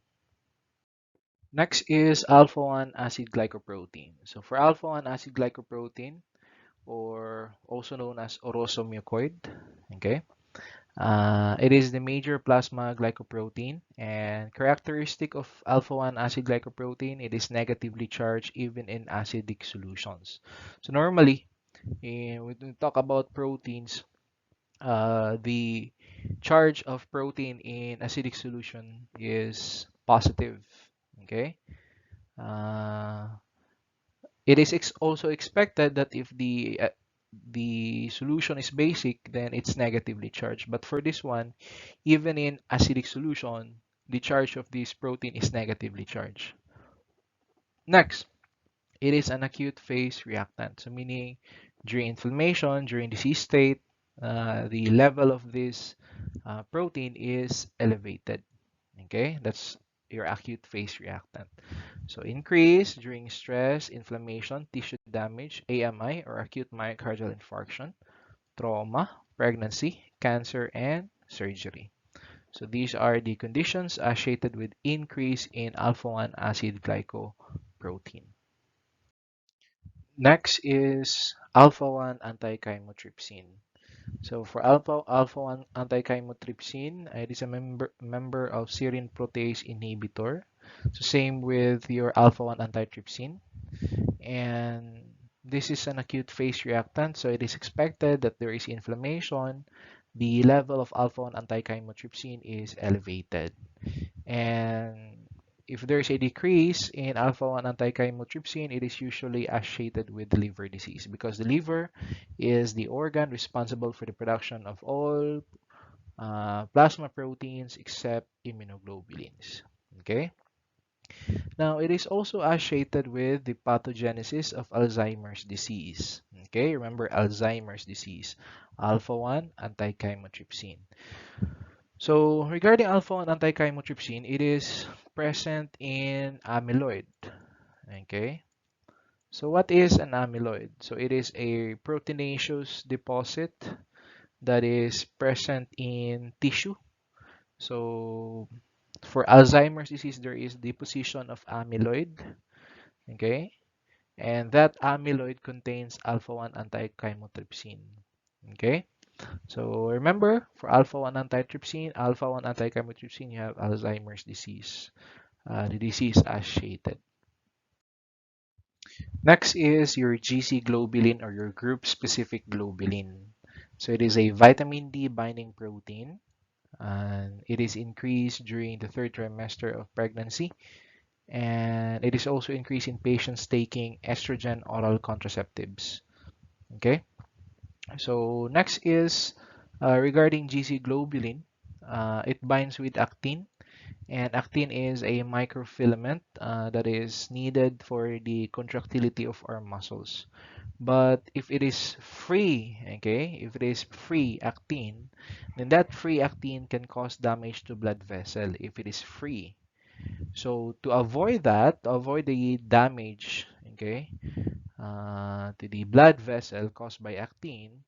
Next is alpha-1 acid glycoprotein. So for alpha-1 acid glycoprotein, or also known as orosomucoid, okay, It is the major plasma glycoprotein, and characteristic of alpha-1 acid glycoprotein, it is negatively charged even in acidic solutions. So normally, when we talk about proteins, the charge of protein in acidic solution is positive. Okay. Uh, it is also expected that if the solution is basic, then it's negatively charged. But for this one, even in acidic solution, the charge of this protein is negatively charged. Next, it is an acute phase reactant. So meaning during inflammation, during disease state, the level of this protein is elevated. Okay, that's your acute phase reactant. So increase during stress, inflammation, tissue damage, AMI or acute myocardial infarction, trauma, pregnancy, cancer, and surgery. So these are the conditions associated with increase in alpha-1 acid glycoprotein. Next is alpha-1 antichymotrypsin. So for alpha-1 antichymotrypsin, it is a member of serine protease inhibitor. So same with your alpha-1 antitrypsin. And this is an acute phase reactant, so it is expected that there is inflammation. The level of alpha-1 antichymotrypsin is elevated. And if there's a decrease in alpha-1 antichymotrypsin, it is usually associated with liver disease because the liver is the organ responsible for the production of all plasma proteins except immunoglobulins. Okay. Now, it is also associated with the pathogenesis of Alzheimer's disease. Okay, remember Alzheimer's disease, alpha-1 antichymotrypsin. So, regarding alpha-1 antichymotrypsin, it is present in amyloid. Okay, so what is an amyloid? So, it is a proteinaceous deposit that is present in tissue. So, for Alzheimer's disease, there is deposition of amyloid. Okay, and that amyloid contains alpha-1 antichymotrypsin. Okay, so remember for alpha-1 antitrypsin, alpha-1 antichymotrypsin, you have Alzheimer's disease, the disease associated. Next is your GCglobulin or your group-specific globulin. So it is a vitamin D binding protein, and it is increased during the third trimester of pregnancy, and it is also increased in patients taking estrogen oral contraceptives. Okay. So next is regarding GCglobulin. It binds with actin, and actin is a microfilament that is needed for the contractility of our muscles. But if it is free, okay, if it is free actin, then that free actin can cause damage to blood vessel if it is free. So to avoid that, to avoid the damage, okay, to the blood vessel caused by actin,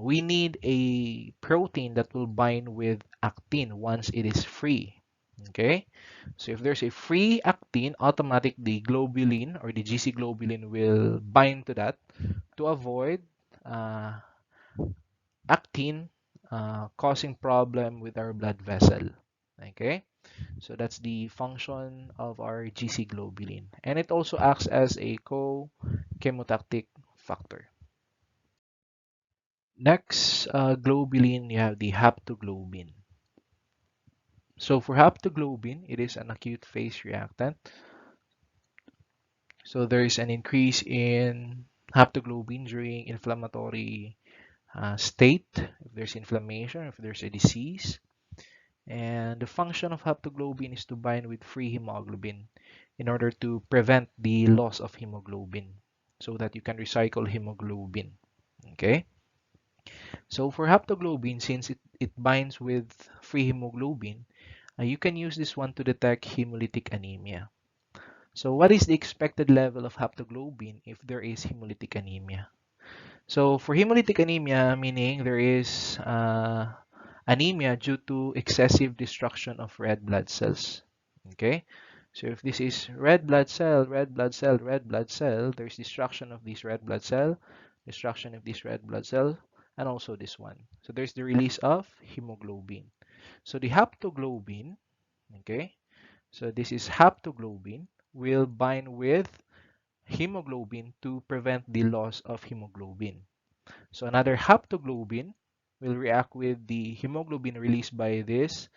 we need a protein that will bind with actin once it is free. Okay, so if there's a free actin, automatic the globulin or the GC globulin will bind to that to avoid uh, actin causing problem with our blood vessel. Okay, so that's the function of our GC globulin, and it also acts as a co-chemotactic factor. Next, globulin, you have the haptoglobin. So for haptoglobin, it is an acute phase reactant. So there is an increase in haptoglobin during inflammatory state, if there's inflammation, if there's a disease. And the function of haptoglobin is to bind with free hemoglobin in order to prevent the loss of hemoglobin so that you can recycle hemoglobin. Okay. So for haptoglobin, since it binds with free hemoglobin, you can use this one to detect hemolytic anemia. So what is the expected level of haptoglobin if there is hemolytic anemia? So for hemolytic anemia, meaning there is anemia due to excessive destruction of red blood cells. Okay, so if this is red blood cell, red blood cell, red blood cell, there's destruction of this red blood cell, destruction of this red blood cell, and also this one. So there's the release of hemoglobin. So the haptoglobin, okay, so this is haptoglobin, will bind with hemoglobin to prevent the loss of hemoglobin. So another haptoglobin will react with the hemoglobin released by this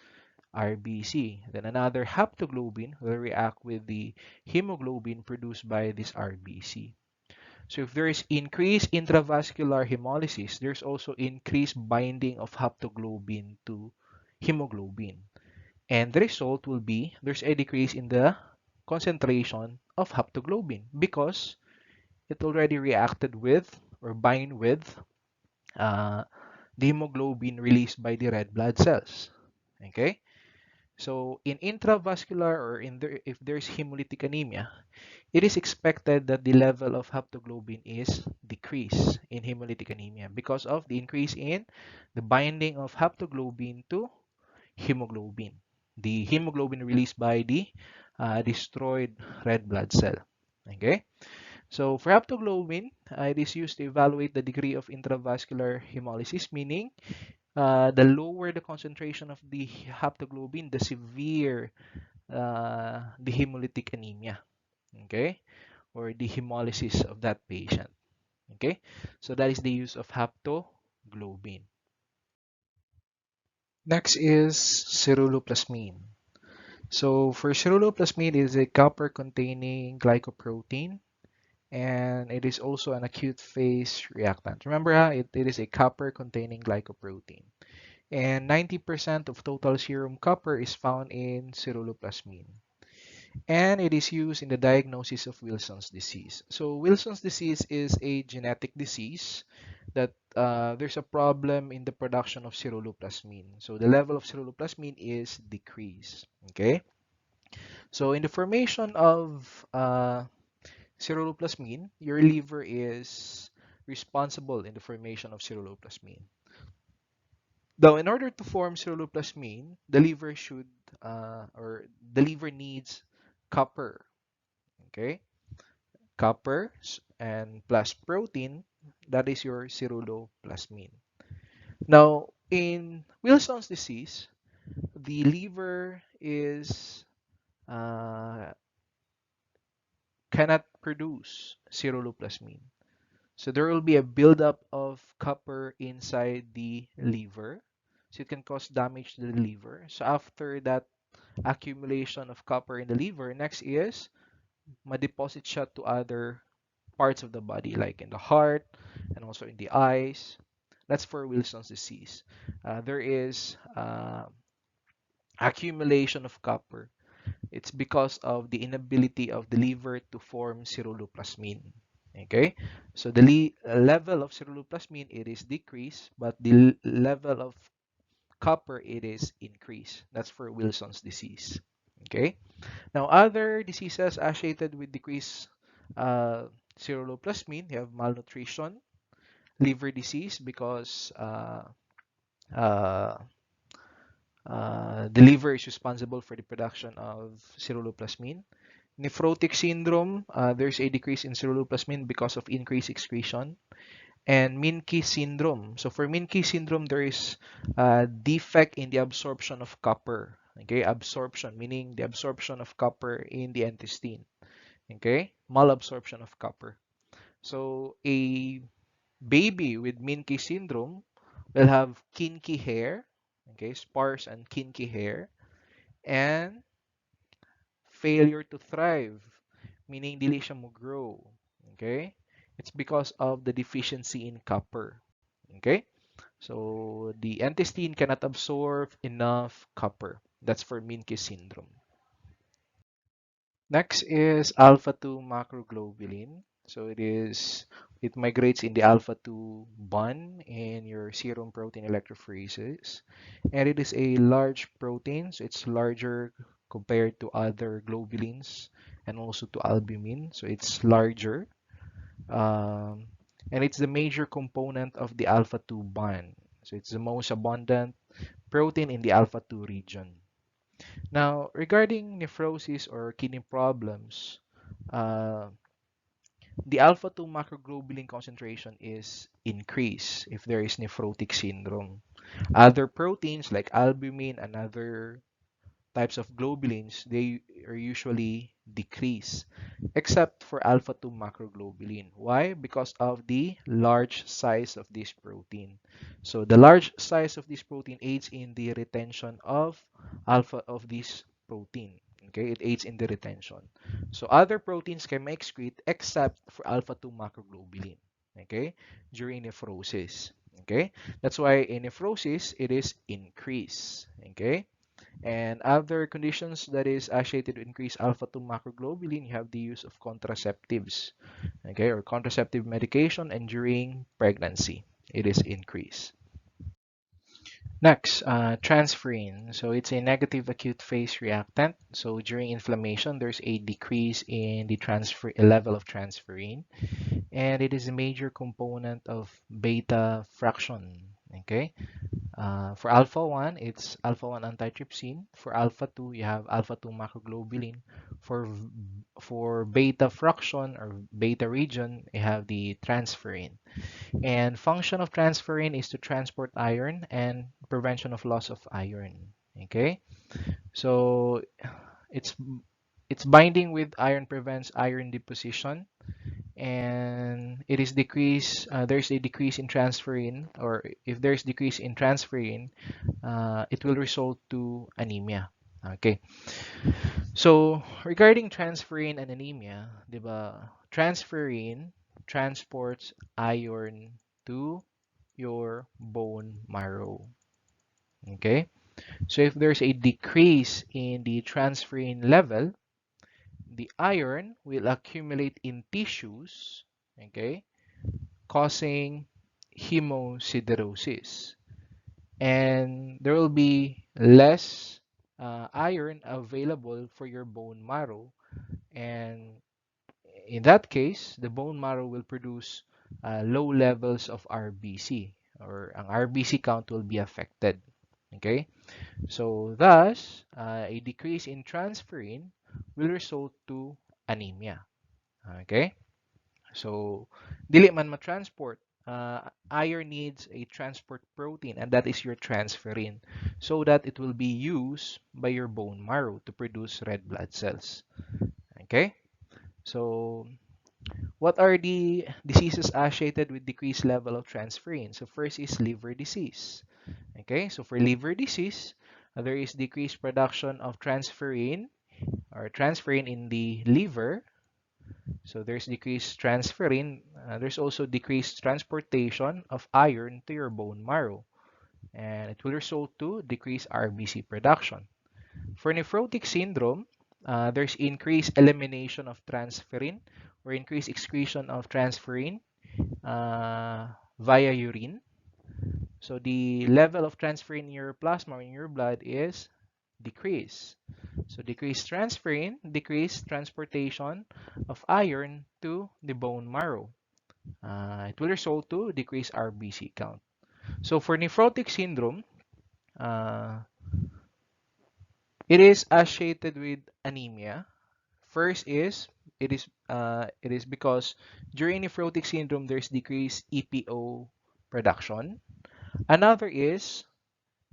RBC. Then another haptoglobin will react with the hemoglobin produced by this RBC. So if there is increased intravascular hemolysis, there's also increased binding of haptoglobin to hemoglobin. And the result will be there's a decrease in the concentration of haptoglobin because it already reacted with or bind with uh, the hemoglobin released by the red blood cells. Okay? So in intravascular or if there's hemolytic anemia, it is expected that the level of haptoglobin is decreased in hemolytic anemia because of the increase in the binding of haptoglobin to hemoglobin, the hemoglobin released by the destroyed red blood cell. Okay, so for haptoglobin, it is used to evaluate the degree of intravascular hemolysis, meaning the lower the concentration of the haptoglobin, the severe the hemolytic anemia, okay, or the hemolysis of that patient. Okay, so that is the use of haptoglobin. Next is ceruloplasmin. So for ceruloplasmin, it is a copper-containing glycoprotein, and it is also an acute phase reactant. Remember, it is a copper-containing glycoprotein. And 90% of total serum copper is found in ceruloplasmin. And it is used in the diagnosis of Wilson's disease. So Wilson's disease is a genetic disease that there's a problem in the production of ceruloplasmin. So the level of ceruloplasmin is decreased. Okay. So in the formation of ceruloplasmin, your liver is responsible in the formation of ceruloplasmin. Now, in order to form ceruloplasmin, the liver should or the liver needs copper. Okay, copper and plus protein. That is your ceruloplasmin. Now, in Wilson's disease, the liver is cannot produce ceruloplasmin. So there will be a buildup of copper inside the liver. So it can cause damage to the liver. So after that accumulation of copper in the liver, next is ma-deposit siya to other parts of the body, like in the heart and also in the eyes. That's for Wilson's disease. There is accumulation of copper. It's because of the inability of the liver to form ceruloplasmin. Okay, so the level of ceruloplasmin it is decreased, but the level of copper it is increased. That's for Wilson's disease. Okay, now other diseases associated with decreased ceruloplasmin, you have malnutrition, liver disease because uh, the liver is responsible for the production of ceruloplasmin. Nephrotic syndrome, there's a decrease in ceruloplasmin because of increased excretion. And Menkes syndrome. So for Menkes syndrome, there is a defect in the absorption of copper. Okay, absorption, meaning the absorption of copper in the intestine. Okay, malabsorption of copper. So a baby with Menkes syndrome will have kinky hair, okay, sparse and kinky hair, and failure to thrive, meaning dili siya mo grow. Okay? It's because of the deficiency in copper. Okay? So the intestine cannot absorb enough copper. That's for Menkes syndrome. Next is alpha-2 macroglobulin. So it migrates in the alpha-2 bond in your serum protein electrophoresis. And it is a large protein, so it's larger compared to other globulins and also to albumin. So it's larger. Um, and it's the major component of the alpha-2 bond. So it's the most abundant protein in the alpha-2 region. Now, regarding nephrosis or kidney problems, uh, the alpha-2 macroglobulin concentration is increased if there is nephrotic syndrome. Other proteins like albumin and other types of globulins, they are usually decreased, except for alpha-2 macroglobulin. Why? Because of the large size of this protein. So the large size of this protein aids in the retention of alpha of this protein. Okay, it aids in the retention. So other proteins can be excrete except for alpha-2 macroglobulin. Okay, during nephrosis. Okay, that's why in nephrosis it is increased. Okay. And other conditions that is associated with increased alpha-2 macroglobulin, you have the use of contraceptives, okay, or contraceptive medication, and during pregnancy, it is increased. Next, transferrin. So it's a negative acute phase reactant. So during inflammation, there's a decrease in the transfer level of transferrin, and it is a major component of beta fraction. Okay, for alpha 1, it's alpha 1 antitrypsin. For alpha 2, you have alpha 2 macroglobulin. For beta fraction or beta region, you have the transferrin. And function of transferrin is to transport iron and prevention of loss of iron. Okay, so it's it's binding with iron prevents iron deposition, and it is decrease. There's a decrease in transferrin, or if there's decrease in transferrin, it will result to anemia. Okay. So regarding transferrin and anemia, 'di ba? Transferrin transports iron to your bone marrow. Okay? So if there's a decrease in the transferrin level, the iron will accumulate in tissues, okay, causing hemosiderosis. And there will be less iron available for your bone marrow, and in that case the bone marrow will produce low levels of RBC, or ang RBC count will be affected. Okay, so thus a decrease in transferrin will result to anemia. Okay, so dili man ma-transport, iron needs a transport protein, and that is your transferrin, so that it will be used by your bone marrow to produce red blood cells. Okay, so what are the diseases associated with decreased level of transferrin? So first is liver disease. Okay, so for liver disease, there is decreased production of transferrin or transferrin in the liver. So there's decreased transferrin. There's also decreased transportation of iron to your bone marrow, and it will result to decreased RBC production. For nephrotic syndrome, there's increased elimination of transferrin or increased excretion of transferrin via urine. So the level of transferrin in your plasma or in your blood is decreased. So decreased transferrin, decreased transportation of iron to the bone marrow. It will result to decreased RBC count. So for nephrotic syndrome, uh, it is associated with anemia. First is it is because during nephrotic syndrome there's decreased EPO production. Another is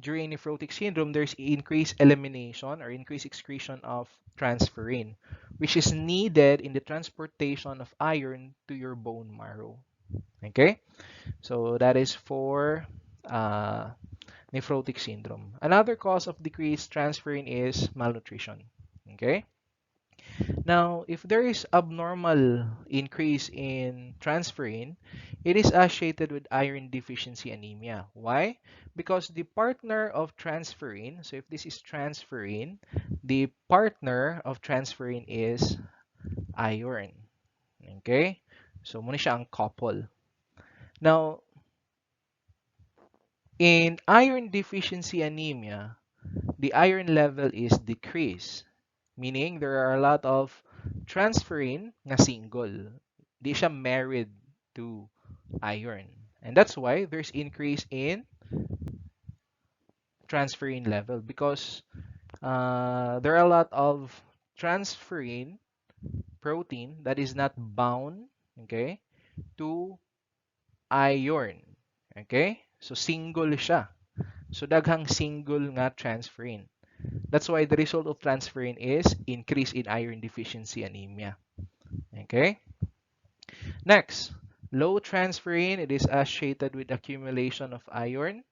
during nephrotic syndrome there's increased elimination or increased excretion of transferrin, which is needed in the transportation of iron to your bone marrow. Okay, so that is for uh, nephrotic syndrome. Another cause of decreased transferrin is malnutrition. Okay. Now, if there is abnormal increase in transferrin, it is associated with iron deficiency anemia. Why? Because the partner of transferrin, so if this is transferrin, the partner of transferrin is iron. Okay? So, muna siya ang couple. Now, in iron deficiency anemia, the iron level is decreased, meaning there are a lot of transferrin na single. Di siya married to iron. And that's why there's increase in transferrin level, because there are a lot of transferrin protein that is not bound, okay, to iron. Okay? So single siya. So daghang single nga transferrin. That's why the result of transferrin is increase in iron deficiency anemia. Okay? Next, low transferrin, it is associated with accumulation of iron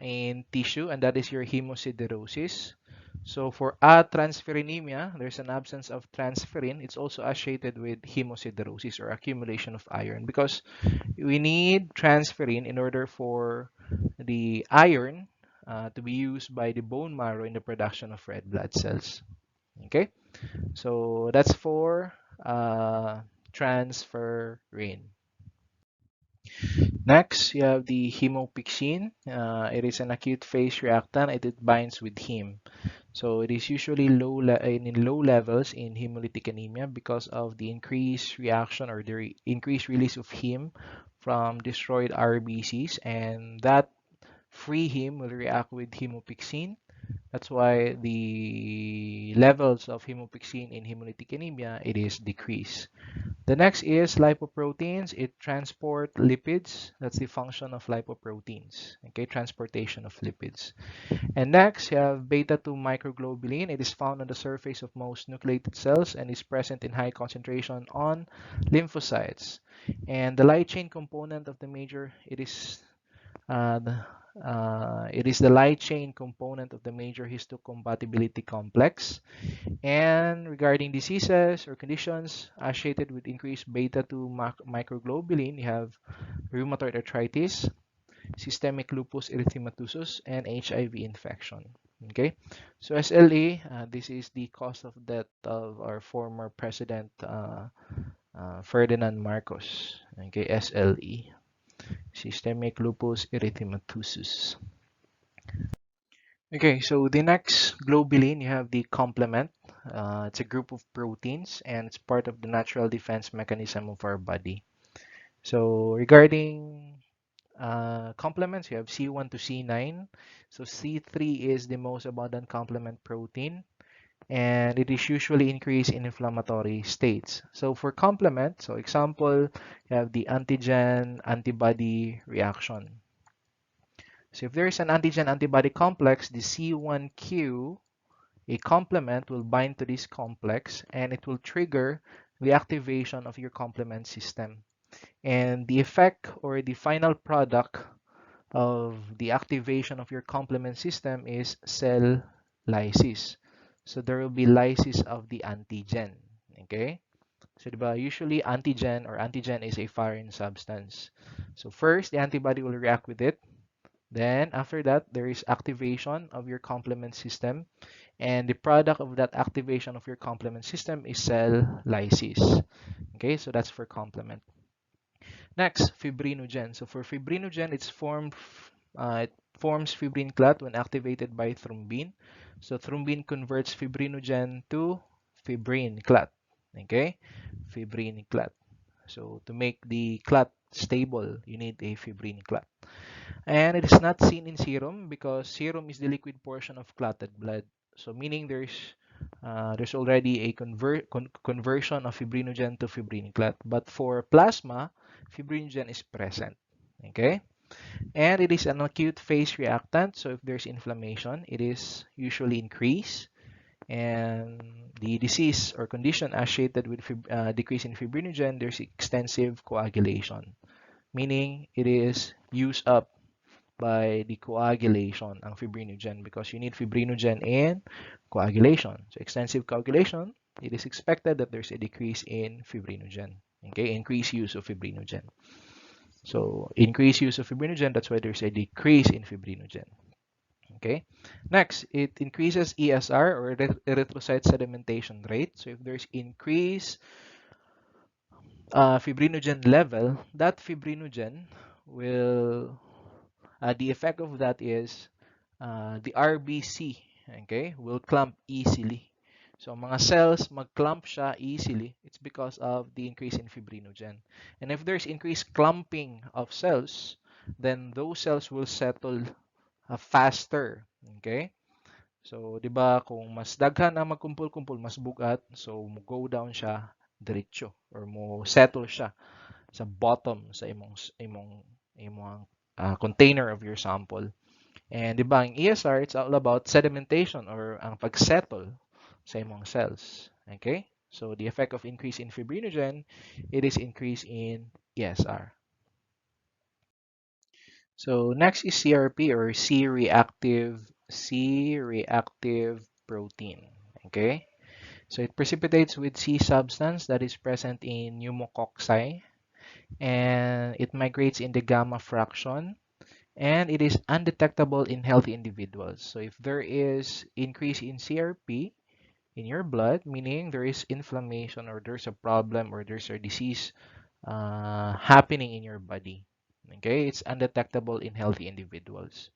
in tissue, and that is your hemosiderosis. So for atransferrinemia, there's an absence of transferrin. It's also associated with hemosiderosis or accumulation of iron because we need transferrin in order for the iron to be used by the bone marrow in the production of red blood cells. Okay, so that's for transferrin. Next, you have the hemopyxin. It is an acute phase reactant. It binds with heme. So it is usually in low levels in hemolytic anemia because of the increased reaction or the increased release of heme from destroyed RBCs, and that free heme will react with hemopyxin. That's why the levels of hemopyxin in hemolytic anemia, it is decreased. The next is lipoproteins. It transport lipids. That's the function of lipoproteins. Okay, transportation of lipids. And next, you have beta-2 microglobulin. It is found on the surface of most nucleated cells and is present in high concentration on lymphocytes. And the light chain component of the major, uh, the, it is the light chain component of the major histocompatibility complex. And regarding diseases or conditions associated with increased beta-2 microglobulin, you have rheumatoid arthritis, systemic lupus erythematosus, and HIV infection. Okay, so SLE, this is the cause of death of our former president Ferdinand Marcos. Okay, SLE, systemic lupus erythematosus. Okay, so the next globulin, you have the complement. It's a group of proteins and it's part of the natural defense mechanism of our body. So regarding complements, you have C1 to C9. So C3 is the most abundant complement protein and it is usually increased in inflammatory states. So for complement, so example, you have the antigen antibody reaction. So if there is an antigen antibody complex, the C1q, a complement, will bind to this complex and it will trigger the activation of your complement system. And the effect or the final product of the activation of your complement system is cell lysis. So there will be lysis of the antigen. Okay? So diba, usually antigen is a foreign substance. So first, the antibody will react with it. Then after that, there is activation of your complement system. And the product of that activation of your complement system is cell lysis. Okay, so that's for complement. Next, fibrinogen. So for fibrinogen, it forms fibrin clot when activated by thrombin. So thrombin converts fibrinogen to fibrin clot. Okay, fibrin clot. So to make the clot stable, you need a fibrin clot. And it is not seen in serum because serum is the liquid portion of clotted blood. So meaning there's already a conversion of fibrinogen to fibrin clot. But for plasma, fibrinogen is present. Okay? And it is an acute phase reactant. So if there's inflammation, it is usually increased. And the disease or condition associated with decrease in fibrinogen, there's extensive coagulation. Meaning it is used up by the coagulation ang fibrinogen because you need fibrinogen in coagulation. So extensive coagulation, it is expected that there's a decrease in fibrinogen. Okay, increased use of fibrinogen. So increased use of fibrinogen, that's why there's a decrease in fibrinogen. Okay, next, it increases ESR or erythrocyte sedimentation rate. So if there's increased fibrinogen level, that fibrinogen will the effect of that is the RBC, okay, will clump easily. So mga cells mag-clump siya easily. It's because of the increase in fibrinogen. And if there's increased clumping of cells, then those cells will settle faster. Okay? So, di ba, kung mas daghan ang magkumpul-kumpul, mas bugat, so mo go down siya diretso or mo settle siya. sa bottom sa imong container of your sample. And di ba, ang ESR, it's all about sedimentation or ang pagsettle sa imong cells. Okay? So the effect of increase in fibrinogen, it is increase in ESR. So next is CRP or C-reactive protein. Okay? So it precipitates with C substance that is present in pneumococci, and it migrates in the gamma fraction, and it is undetectable in healthy individuals. So if there is increase in CRP in your blood, meaning there is inflammation or there's a problem or there's a disease happening in your body. Okay, it's undetectable in healthy individuals.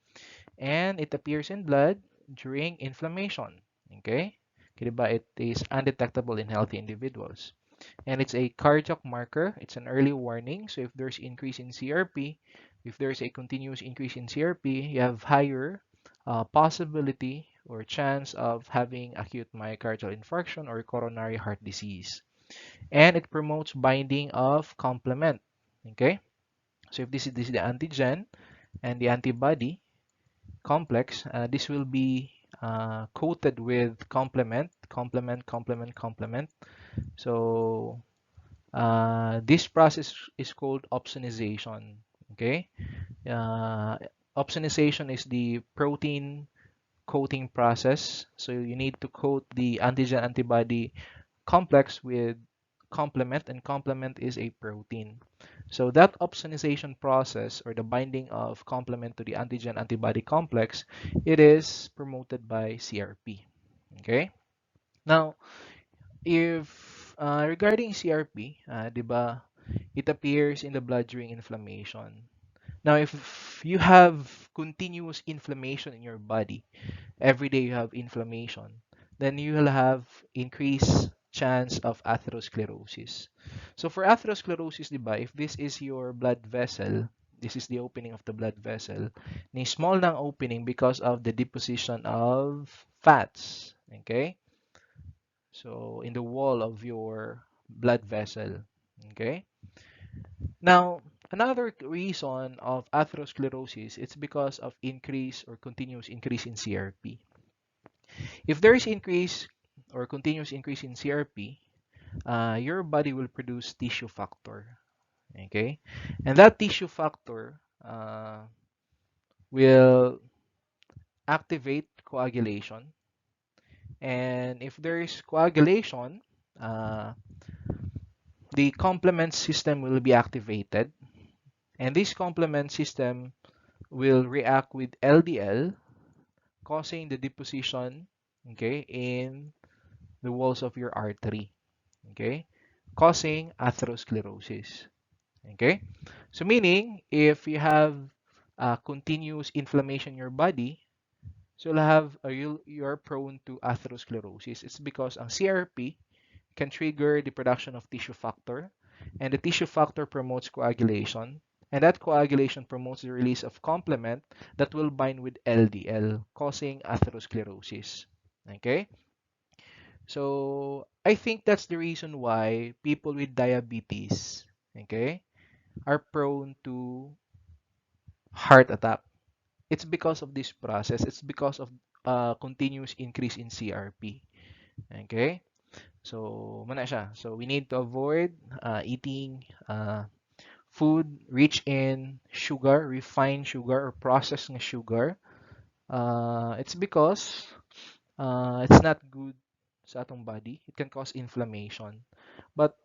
And it appears in blood during inflammation. Okay, kaya ba, it is undetectable in healthy individuals. And it's a cardiac marker. It's an early warning. So if there's increase in CRP, if there's a continuous increase in CRP, you have higher possibility or chance of having acute myocardial infarction or coronary heart disease. And it promotes binding of complement. Okay, so if this is the antigen and the antibody complex, this will be coated with complement, complement, complement, complement. So this process is called opsonization. Okay, uh, opsonization is the protein coating process. So you need to coat the antigen antibody complex with complement, and complement is a protein. So that opsonization process or the binding of complement to the antigen antibody complex, it is promoted by CRP. Okay. Now, if regarding CRP, di ba, it appears in the blood during inflammation. Now, if you have continuous inflammation in your body, every day you have inflammation, then you will have increased chance of atherosclerosis. So for atherosclerosis, di ba, if this is your blood vessel, this is the opening of the blood vessel, ni small ng opening because of the deposition of fats. Okay? So in the wall of your blood vessel. Okay? Now, another reason of atherosclerosis, it's because of increase or continuous increase in CRP. If there is increase or continuous increase in CRP, your body will produce tissue factor. Okay, and that tissue factor will activate coagulation. And if there is coagulation, uh, the complement system will be activated, and this complement system will react with LDL, causing the deposition, okay, in the walls of your artery, okay, causing atherosclerosis. Okay, so meaning if you have continuous inflammation in your body, so you're prone to atherosclerosis. It's because ang CRP can trigger the production of tissue factor, and the tissue factor promotes coagulation, and that coagulation promotes the release of complement that will bind with LDL, causing atherosclerosis. Okay, so I think that's the reason why people with diabetes, okay, are prone to heart attack. It's because of this process. It's because of continuous increase in CRP. Okay? So, muna siya. So, we need to avoid eating food rich in sugar, refined sugar, or processed na sugar. It's because it's not good sa atong body. It can cause inflammation. But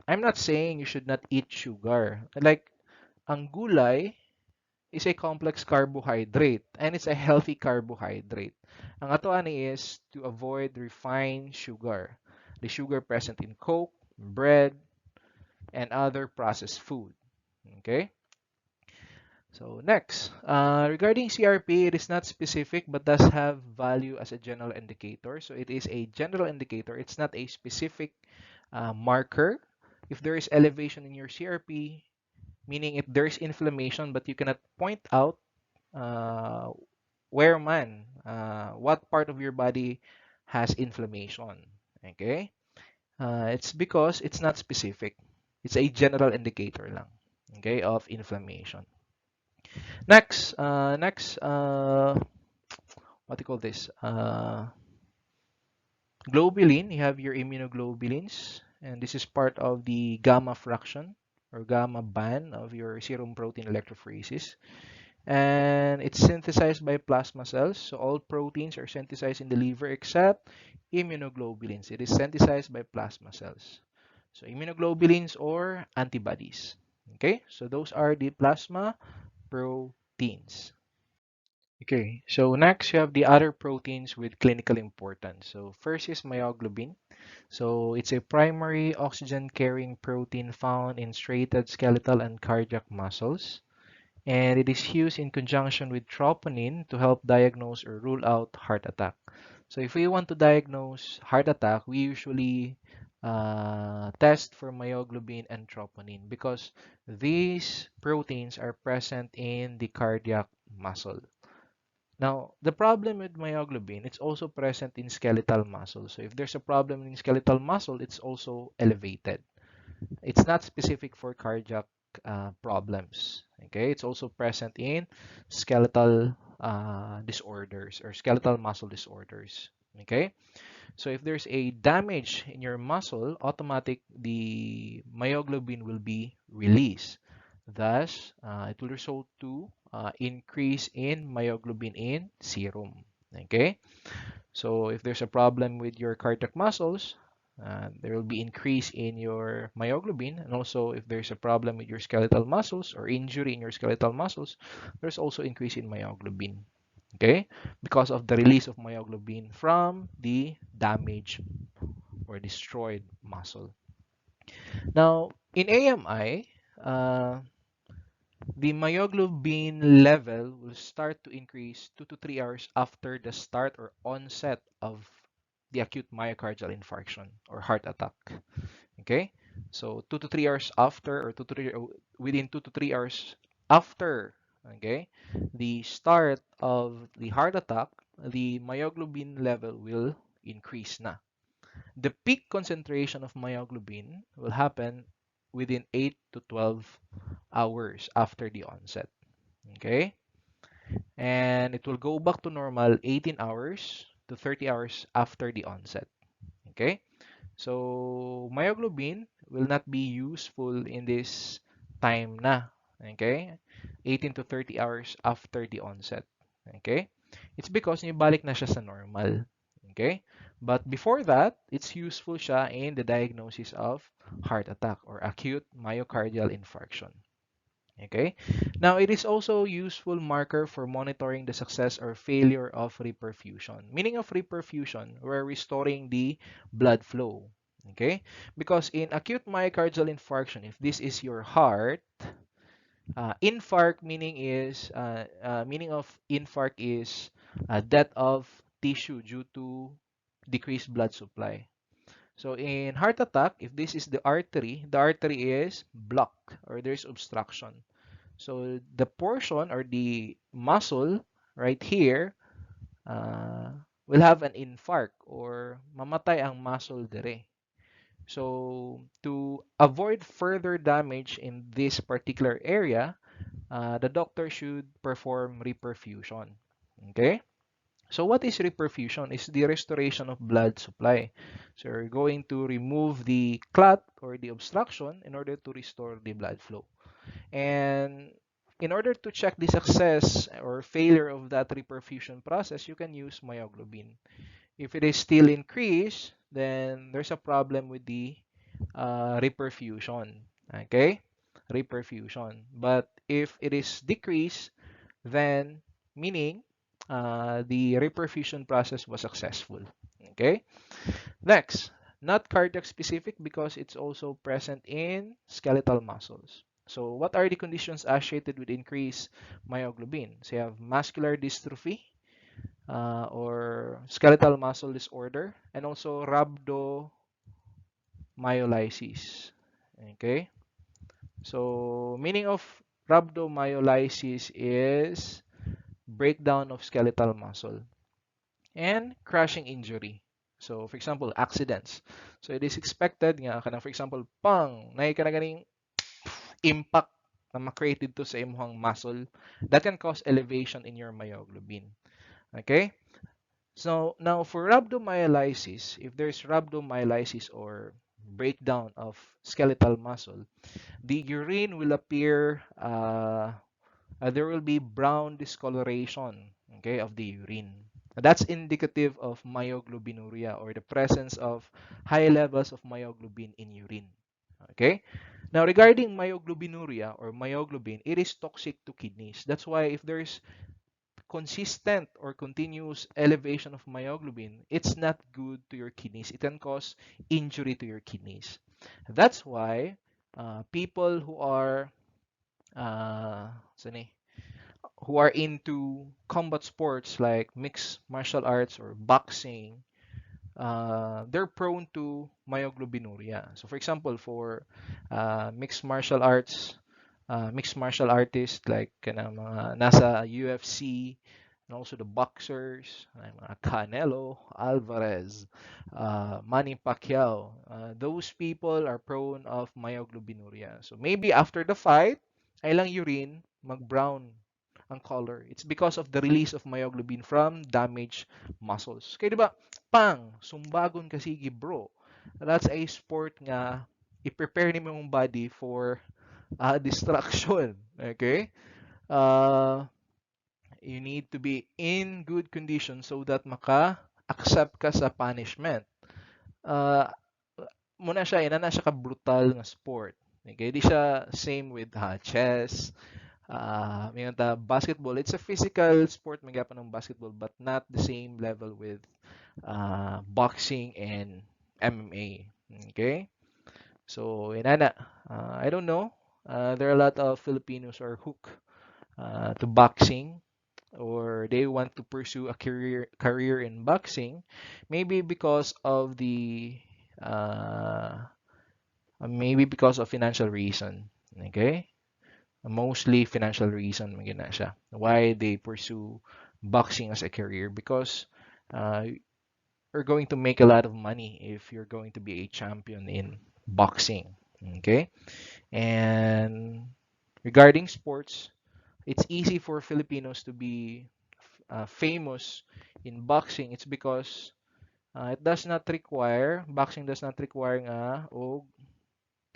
I'm not saying you should not eat sugar. Like, ang gulay is a complex carbohydrate, and it's a healthy carbohydrate. Ang ato ani is to avoid refined sugar, the sugar present in Coke, bread, and other processed food. Okay? So next, regarding CRP, it is not specific but does have value as a general indicator. So it is a general indicator. It's not a specific marker. If there is elevation in your CRP, meaning if there is inflammation but you cannot point out uh, what part of your body has inflammation. Okay, it's because it's not specific. It's a general indicator lang, okay, of inflammation. Next, what do you call this? Globulin, you have your immunoglobulins, and this is part of the gamma fraction or gamma band of your serum protein electrophoresis. And it's synthesized by plasma cells. So all proteins are synthesized in the liver except immunoglobulins. It is synthesized by plasma cells. So immunoglobulins or antibodies. Okay, so those are the plasma proteins. Okay, so next you have the other proteins with clinical importance. So first is myoglobin. So it's a primary oxygen carrying protein found in striated skeletal and cardiac muscles. And it is used in conjunction with troponin to help diagnose or rule out heart attack. So if we want to diagnose heart attack, we usually test for myoglobin and troponin because these proteins are present in the cardiac muscle. Now, the problem with myoglobin, it's also present in skeletal muscle. So if there's a problem in skeletal muscle, it's also elevated. It's not specific for cardiac problems. Okay, it's also present in skeletal disorders or skeletal muscle disorders. Okay, so if there's a damage in your muscle, automatic the myoglobin will be released. Thus, it will result to increase in myoglobin in serum. Okay, so if there's a problem with your cardiac muscles, there will be increase in your myoglobin. And also, if there's a problem with your skeletal muscles or injury in your skeletal muscles, there's also increase in myoglobin. Okay, because of the release of myoglobin from the damaged or destroyed muscle. Now, in AMI, uh, the myoglobin level will start to increase 2 to 3 hours after the start or onset of the acute myocardial infarction or heart attack. Okay? So 2 to 3 hours after or within 2 to 3 hours after, okay, the start of the heart attack, the myoglobin level will increase na. The peak concentration of myoglobin will happen within 8 to 12 hours after the onset. Okay? And it will go back to normal 18 hours to 30 hours after the onset. Okay? So, myoglobin will not be useful in this time na. Okay? 18 to 30 hours after the onset. Okay? It's because nibalik na siya sa normal. Okay? But before that, it's useful siya in the diagnosis of heart attack or acute myocardial infarction. Okay. Now, it is also useful marker for monitoring the success or failure of reperfusion. Meaning of reperfusion, we're restoring the blood flow. Okay. Because in acute myocardial infarction, if this is your heart, infarct meaning of infarct is death of tissue due to decreased blood supply. So in heart attack, if this is the artery is blocked or there's obstruction. So the portion or the muscle right here uh, will have an infarct or mamatay ang muscle dire. So to avoid further damage in this particular area, the doctor should perform reperfusion. Okay? So what is reperfusion? Is the restoration of blood supply. So we're going to remove the clot or the obstruction in order to restore the blood flow. And in order to check the success or failure of that reperfusion process, you can use myoglobin. If it is still increased, then there's a problem with the reperfusion. Okay? Reperfusion. But if it is decreased, then meaning the reperfusion process was successful. Okay? Next, not cardiac specific because it's also present in skeletal muscles. So what are the conditions associated with increased myoglobin? So you have muscular dystrophy or skeletal muscle disorder and also rhabdomyolysis. Okay? So meaning of rhabdomyolysis is breakdown of skeletal muscle and crushing injury. So, for example, accidents. So, it is expected nga kanang for example, pang naay ka na ganing impact na ma-created to sa imong muscle that can cause elevation in your myoglobin. Okay? So, now for rhabdomyolysis, if there's rhabdomyolysis or breakdown of skeletal muscle, the urine will appear, there will be brown discoloration, okay, of the urine. That's indicative of myoglobinuria or the presence of high levels of myoglobin in urine. Okay. Now, regarding myoglobinuria or myoglobin, it is toxic to kidneys. That's why if there's consistent or continuous elevation of myoglobin, it's not good to your kidneys. It can cause injury to your kidneys. That's why people uh, saan who are into combat sports like mixed martial arts or boxing, they're prone to myoglobinuria. So, for example, for mixed martial artists like mga nasa UFC, and also the boxers, like mga Canelo, Alvarez, Manny Pacquiao. Those people are prone of myoglobinuria. So maybe after the fight, ay lang urine mag-brown ang color. It's because of the release of myoglobin from damaged muscles. Kaya diba, pang, sumbagon ka sige bro. That's a sport nga i-prepare ni mong body for distraction. Okay? Uh, you need to be in good condition so that maka-accept ka sa punishment. Uh, muna siya, ina na siya ka-brutal na sport. Okay? Di siya same with chess, may basketball. It's a physical sport, may ng basketball, but not the same level with boxing and MMA. Okay? So, inana, I don't know. There are a lot of Filipinos are hooked to boxing or they want to pursue a career in boxing, maybe because of the maybe because of financial reason. Okay? Mostly financial reason magina siya. Why they pursue boxing as a career because you're going to make a lot of money if you're going to be a champion in boxing. Okay? And regarding sports, it's easy for Filipinos to be famous in boxing. It's because boxing does not require nga og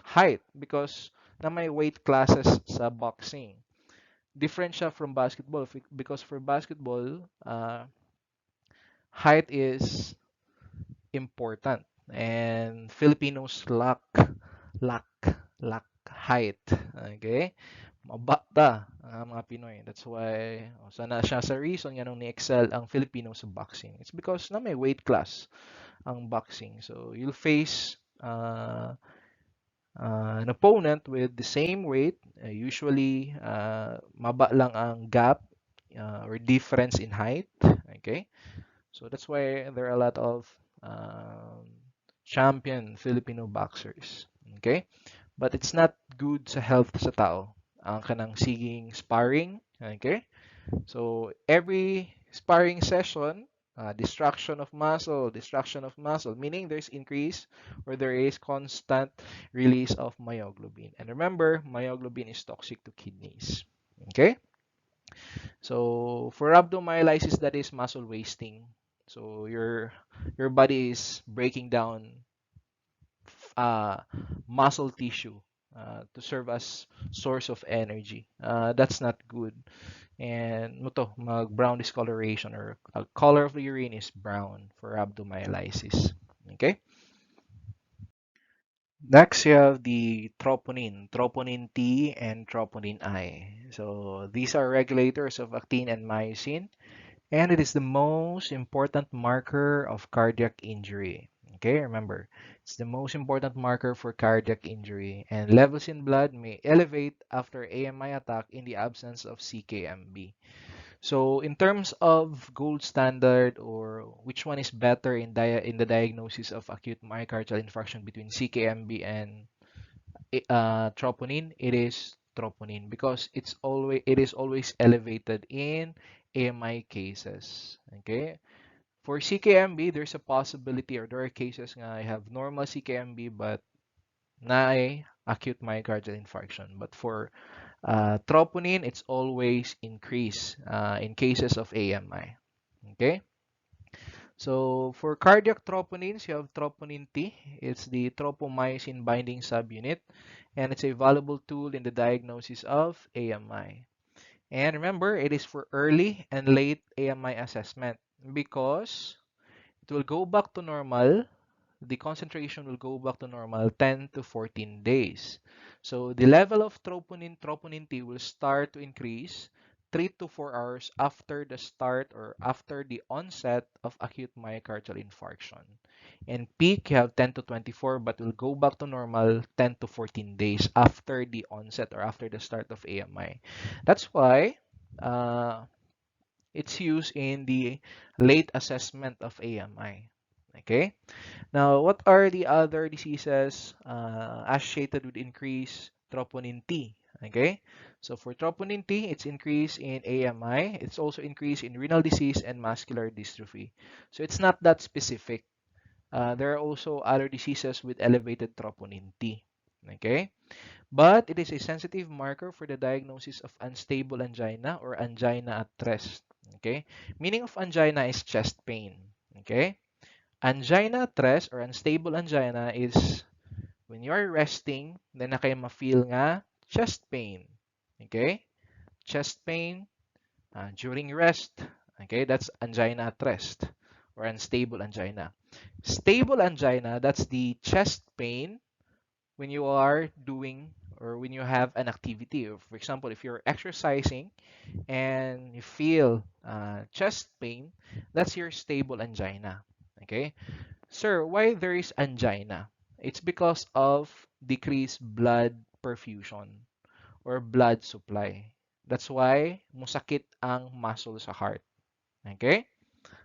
height because na may weight classes sa boxing. Different siya from basketball because for basketball, height is important and Filipinos lack lack height. Okay? Mabata ang mga Pinoy. That's why sana siya sa reason nga nung ni-excel ang Filipino sa boxing. It's because na may weight class ang boxing. So you'll face an opponent with the same weight. Usually maba lang ang gap or difference in height. Okay? So that's why there are a lot of champion Filipino boxers. Okay? But it's not good sa health sa tao. Ang kanang siging sparring. Okay? So every sparring session, destruction of muscle, meaning there's increase or there is constant release of myoglobin. And remember, myoglobin is toxic to kidneys. Okay? So for rhabdomyolysis, that is muscle wasting. So your body is breaking down uh, muscle tissue to serve as source of energy. That's not good. And mag-brown discoloration or color of the urine is brown for rhabdomyolysis. Okay? Next, you have the troponin T and troponin I. So these are regulators of actin and myosin, and it is the most important marker of cardiac injury. Okay, remember, it's the most important marker for cardiac injury, and levels in blood may elevate after AMI attack in the absence of CKMB. So, in terms of gold standard or which one is better in the diagnosis of acute myocardial infarction between CKMB and troponin, it is troponin because it is always elevated in AMI cases. Okay, For CKMB, there's a possibility or there are cases nga I have normal CKMB but na acute myocardial infarction. But for troponin, it's always increased in cases of AMI. Okay? So for cardiac troponins, you have troponin T. It's the tropomyosin binding subunit, and it's a valuable tool in the diagnosis of AMI. And remember, it is for early and late AMI assessment because it will go back to normal. The concentration will go back to normal 10 to 14 days. So the level of troponin T will start to increase 3 to 4 hours after the start or after the onset of acute myocardial infarction. And peak, you have 10 to 24, but will go back to normal 10 to 14 days after the onset or after the start of AMI. That's why uh, it's used in the late assessment of AMI. Okay? Now, what are the other diseases associated with increased troponin T? Okay, so for troponin T, it's increased in AMI. It's also increased in renal disease and muscular dystrophy. So it's not that specific. There are also other diseases with elevated troponin T. Okay, but it is a sensitive marker for the diagnosis of unstable angina or angina at rest. Okay, meaning of angina is chest pain. Okay. Angina at rest or unstable angina is when you're resting, then na kayo ma-feel nga chest pain. Okay? Chest pain during rest. Okay? That's angina at rest or unstable angina. Stable angina, that's the chest pain when you are doing or when you have an activity. For example, if you're exercising and you feel chest pain, that's your stable angina. Okay? Sir, why there is angina? It's because of decreased blood perfusion or blood supply. That's why musakit ang muscle sa heart. Okay?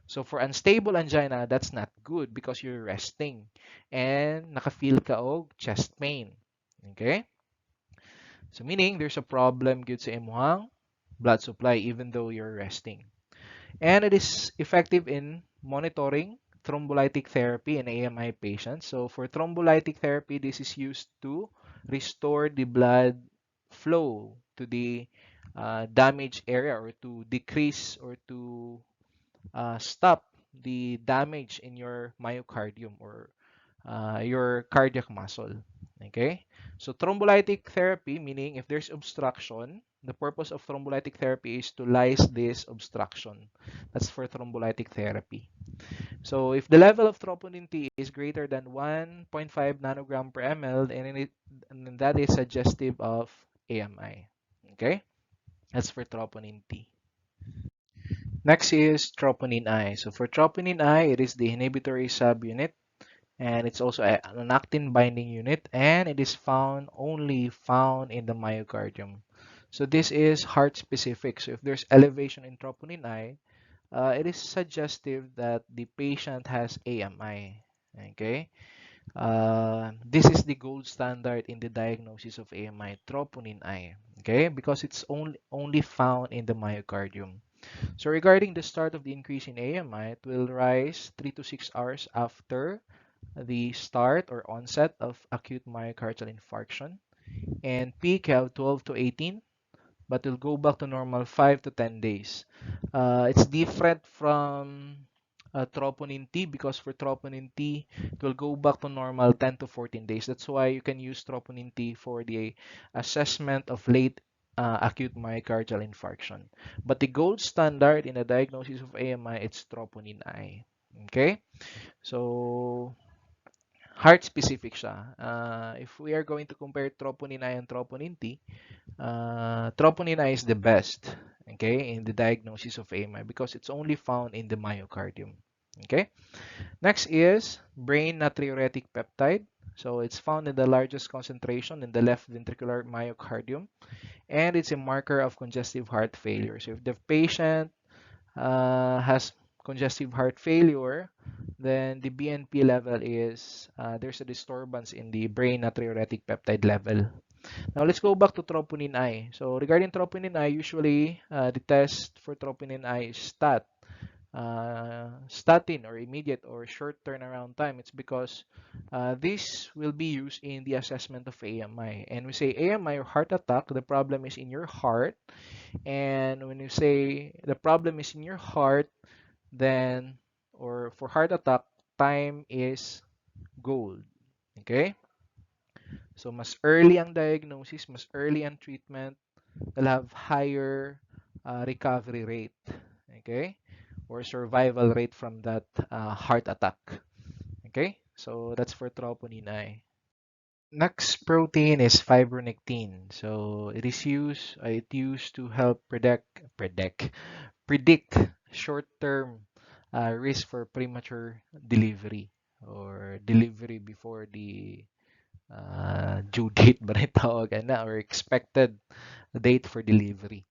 So for unstable angina, that's not good because you're resting and naka-feel ka og chest pain. Okay? So meaning there's a problem gyud sa imong blood supply even though you're resting. And it is effective in monitoring thrombolytic therapy in AMI patients. So for thrombolytic therapy, this is used to restore the blood flow to the damaged area or to decrease or to stop the damage in your myocardium or your cardiac muscle. Okay? So thrombolytic therapy, meaning if there's obstruction, the purpose of thrombolytic therapy is to lyse this obstruction. That's for thrombolytic therapy. So if the level of troponin T is greater than 1.5 nanogram per ml, and that is suggestive of AMI. Okay? That's for troponin T. Next is troponin I. So for troponin I, it is the inhibitory subunit, and it's also an actin binding unit, and it is only found in the myocardium. So this is heart specific. So if there's elevation in troponin I, it is suggestive that the patient has AMI. Okay, this is the gold standard in the diagnosis of AMI, troponin I. Okay, because it's only found in the myocardium. So regarding the start of the increase in AMI, it will rise 3 to 6 hours after the start or onset of acute myocardial infarction, and peak have 12 to 18, but will go back to normal 5 to 10 days. It's different from troponin T because for troponin T, it will go back to normal 10 to 14 days. That's why you can use troponin T for the assessment of late acute myocardial infarction. But the gold standard in the diagnosis of AMI, it's troponin I. Okay? So, heart specific siya. If we are going to compare troponin I and troponin T, troponin I is the best, okay, in the diagnosis of AMI because it's only found in the myocardium. Okay. Next is brain natriuretic peptide. So it's found in the largest concentration in the left ventricular myocardium, and it's a marker of congestive heart failure. So if the patient has congestive heart failure, then the BNP level is there's a disturbance in the brain natriuretic peptide level. Now let's go back to troponin I. So regarding troponin I, usually the test for troponin I is STAT. statin or immediate or short turnaround time. It's because this will be used in the assessment of AMI. And we say AMI or heart attack, the problem is in your heart. And when you say the problem is in your heart, then, or for heart attack, time is gold. Okay? So, mas early ang diagnosis, mas early ang treatment, will have higher recovery rate. Okay? Or survival rate from that heart attack. Okay? So, that's for troponin I. Next protein is fibronectin. So, it used to help predict short-term risk for premature delivery or delivery before the due date ba na tawagan na, or expected date for delivery.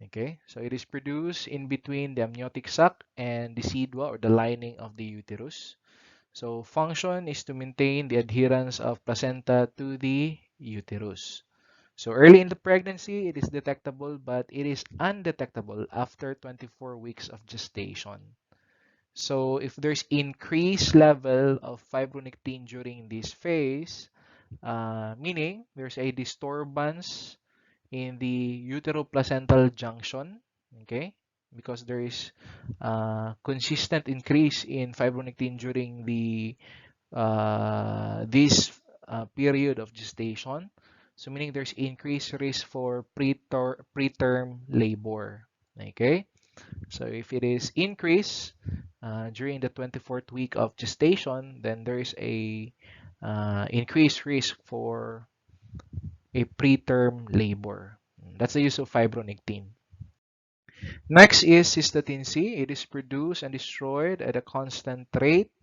Okay, so it is produced in between the amniotic sac and the sedua or the lining of the uterus. So function is to maintain the adherence of placenta to the uterus. So early in the pregnancy, it is detectable, but it is undetectable after 24 weeks of gestation. So if there's increased level of fibronectin during this phase, meaning there's a disturbance in the uteroplacental junction, okay, because there is consistent increase in fibronectin during the this period of gestation. So meaning there's increased risk for preterm labor. Okay, so if it is increased during the 24th week of gestation, then there is a increased risk for a preterm labor. That's the use of fibronectin. Next is cystatin C. It is produced and destroyed at a constant rate,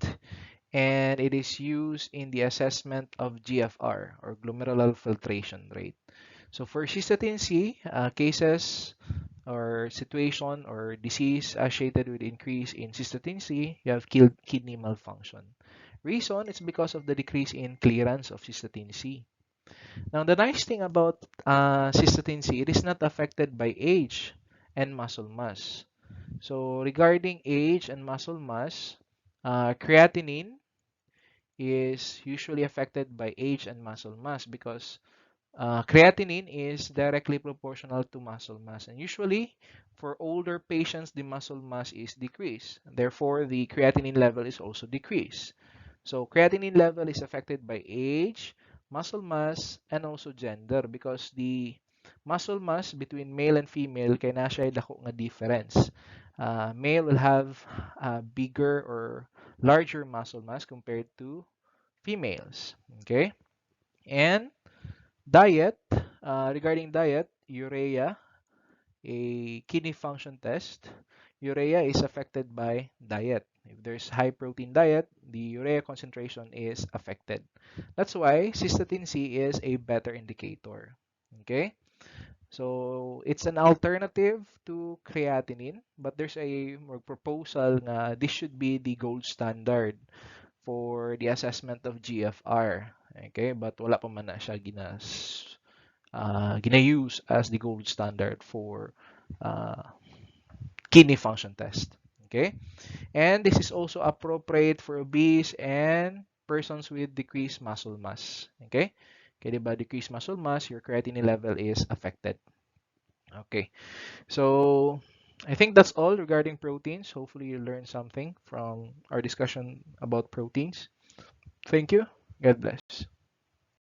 and it is used in the assessment of GFR or glomerular filtration rate. So for cystatin C, cases or situation or disease associated with increase in cystatin C, you have kidney malfunction. Reason is because of the decrease in clearance of cystatin C. Now, the nice thing about cystatin C, it is not affected by age and muscle mass. So regarding age and muscle mass, creatinine is usually affected by age and muscle mass because creatinine is directly proportional to muscle mass. And usually, for older patients, the muscle mass is decreased. Therefore, the creatinine level is also decreased. So, creatinine level is affected by age, muscle mass, and also gender because the muscle mass between male and female kay na siya dako nga difference. Male will have bigger or larger muscle mass compared to females. Okay? And diet, regarding diet, urea, a kidney function test, urea is affected by diet. If there's high protein diet, the urea concentration is affected. That's why cystatin C is a better indicator. Okay? So, it's an alternative to creatinine, but there's a proposal na this should be the gold standard for the assessment of GFR. Okay? But wala pa man na siya gina-use as the gold standard for uh, kidney function test. Okay? And this is also appropriate for obese and persons with decreased muscle mass. Okay? Okay, diba? Decreased muscle mass, your creatinine level is affected. Okay. So, I think that's all regarding proteins. Hopefully, you learned something from our discussion about proteins. Thank you. God bless.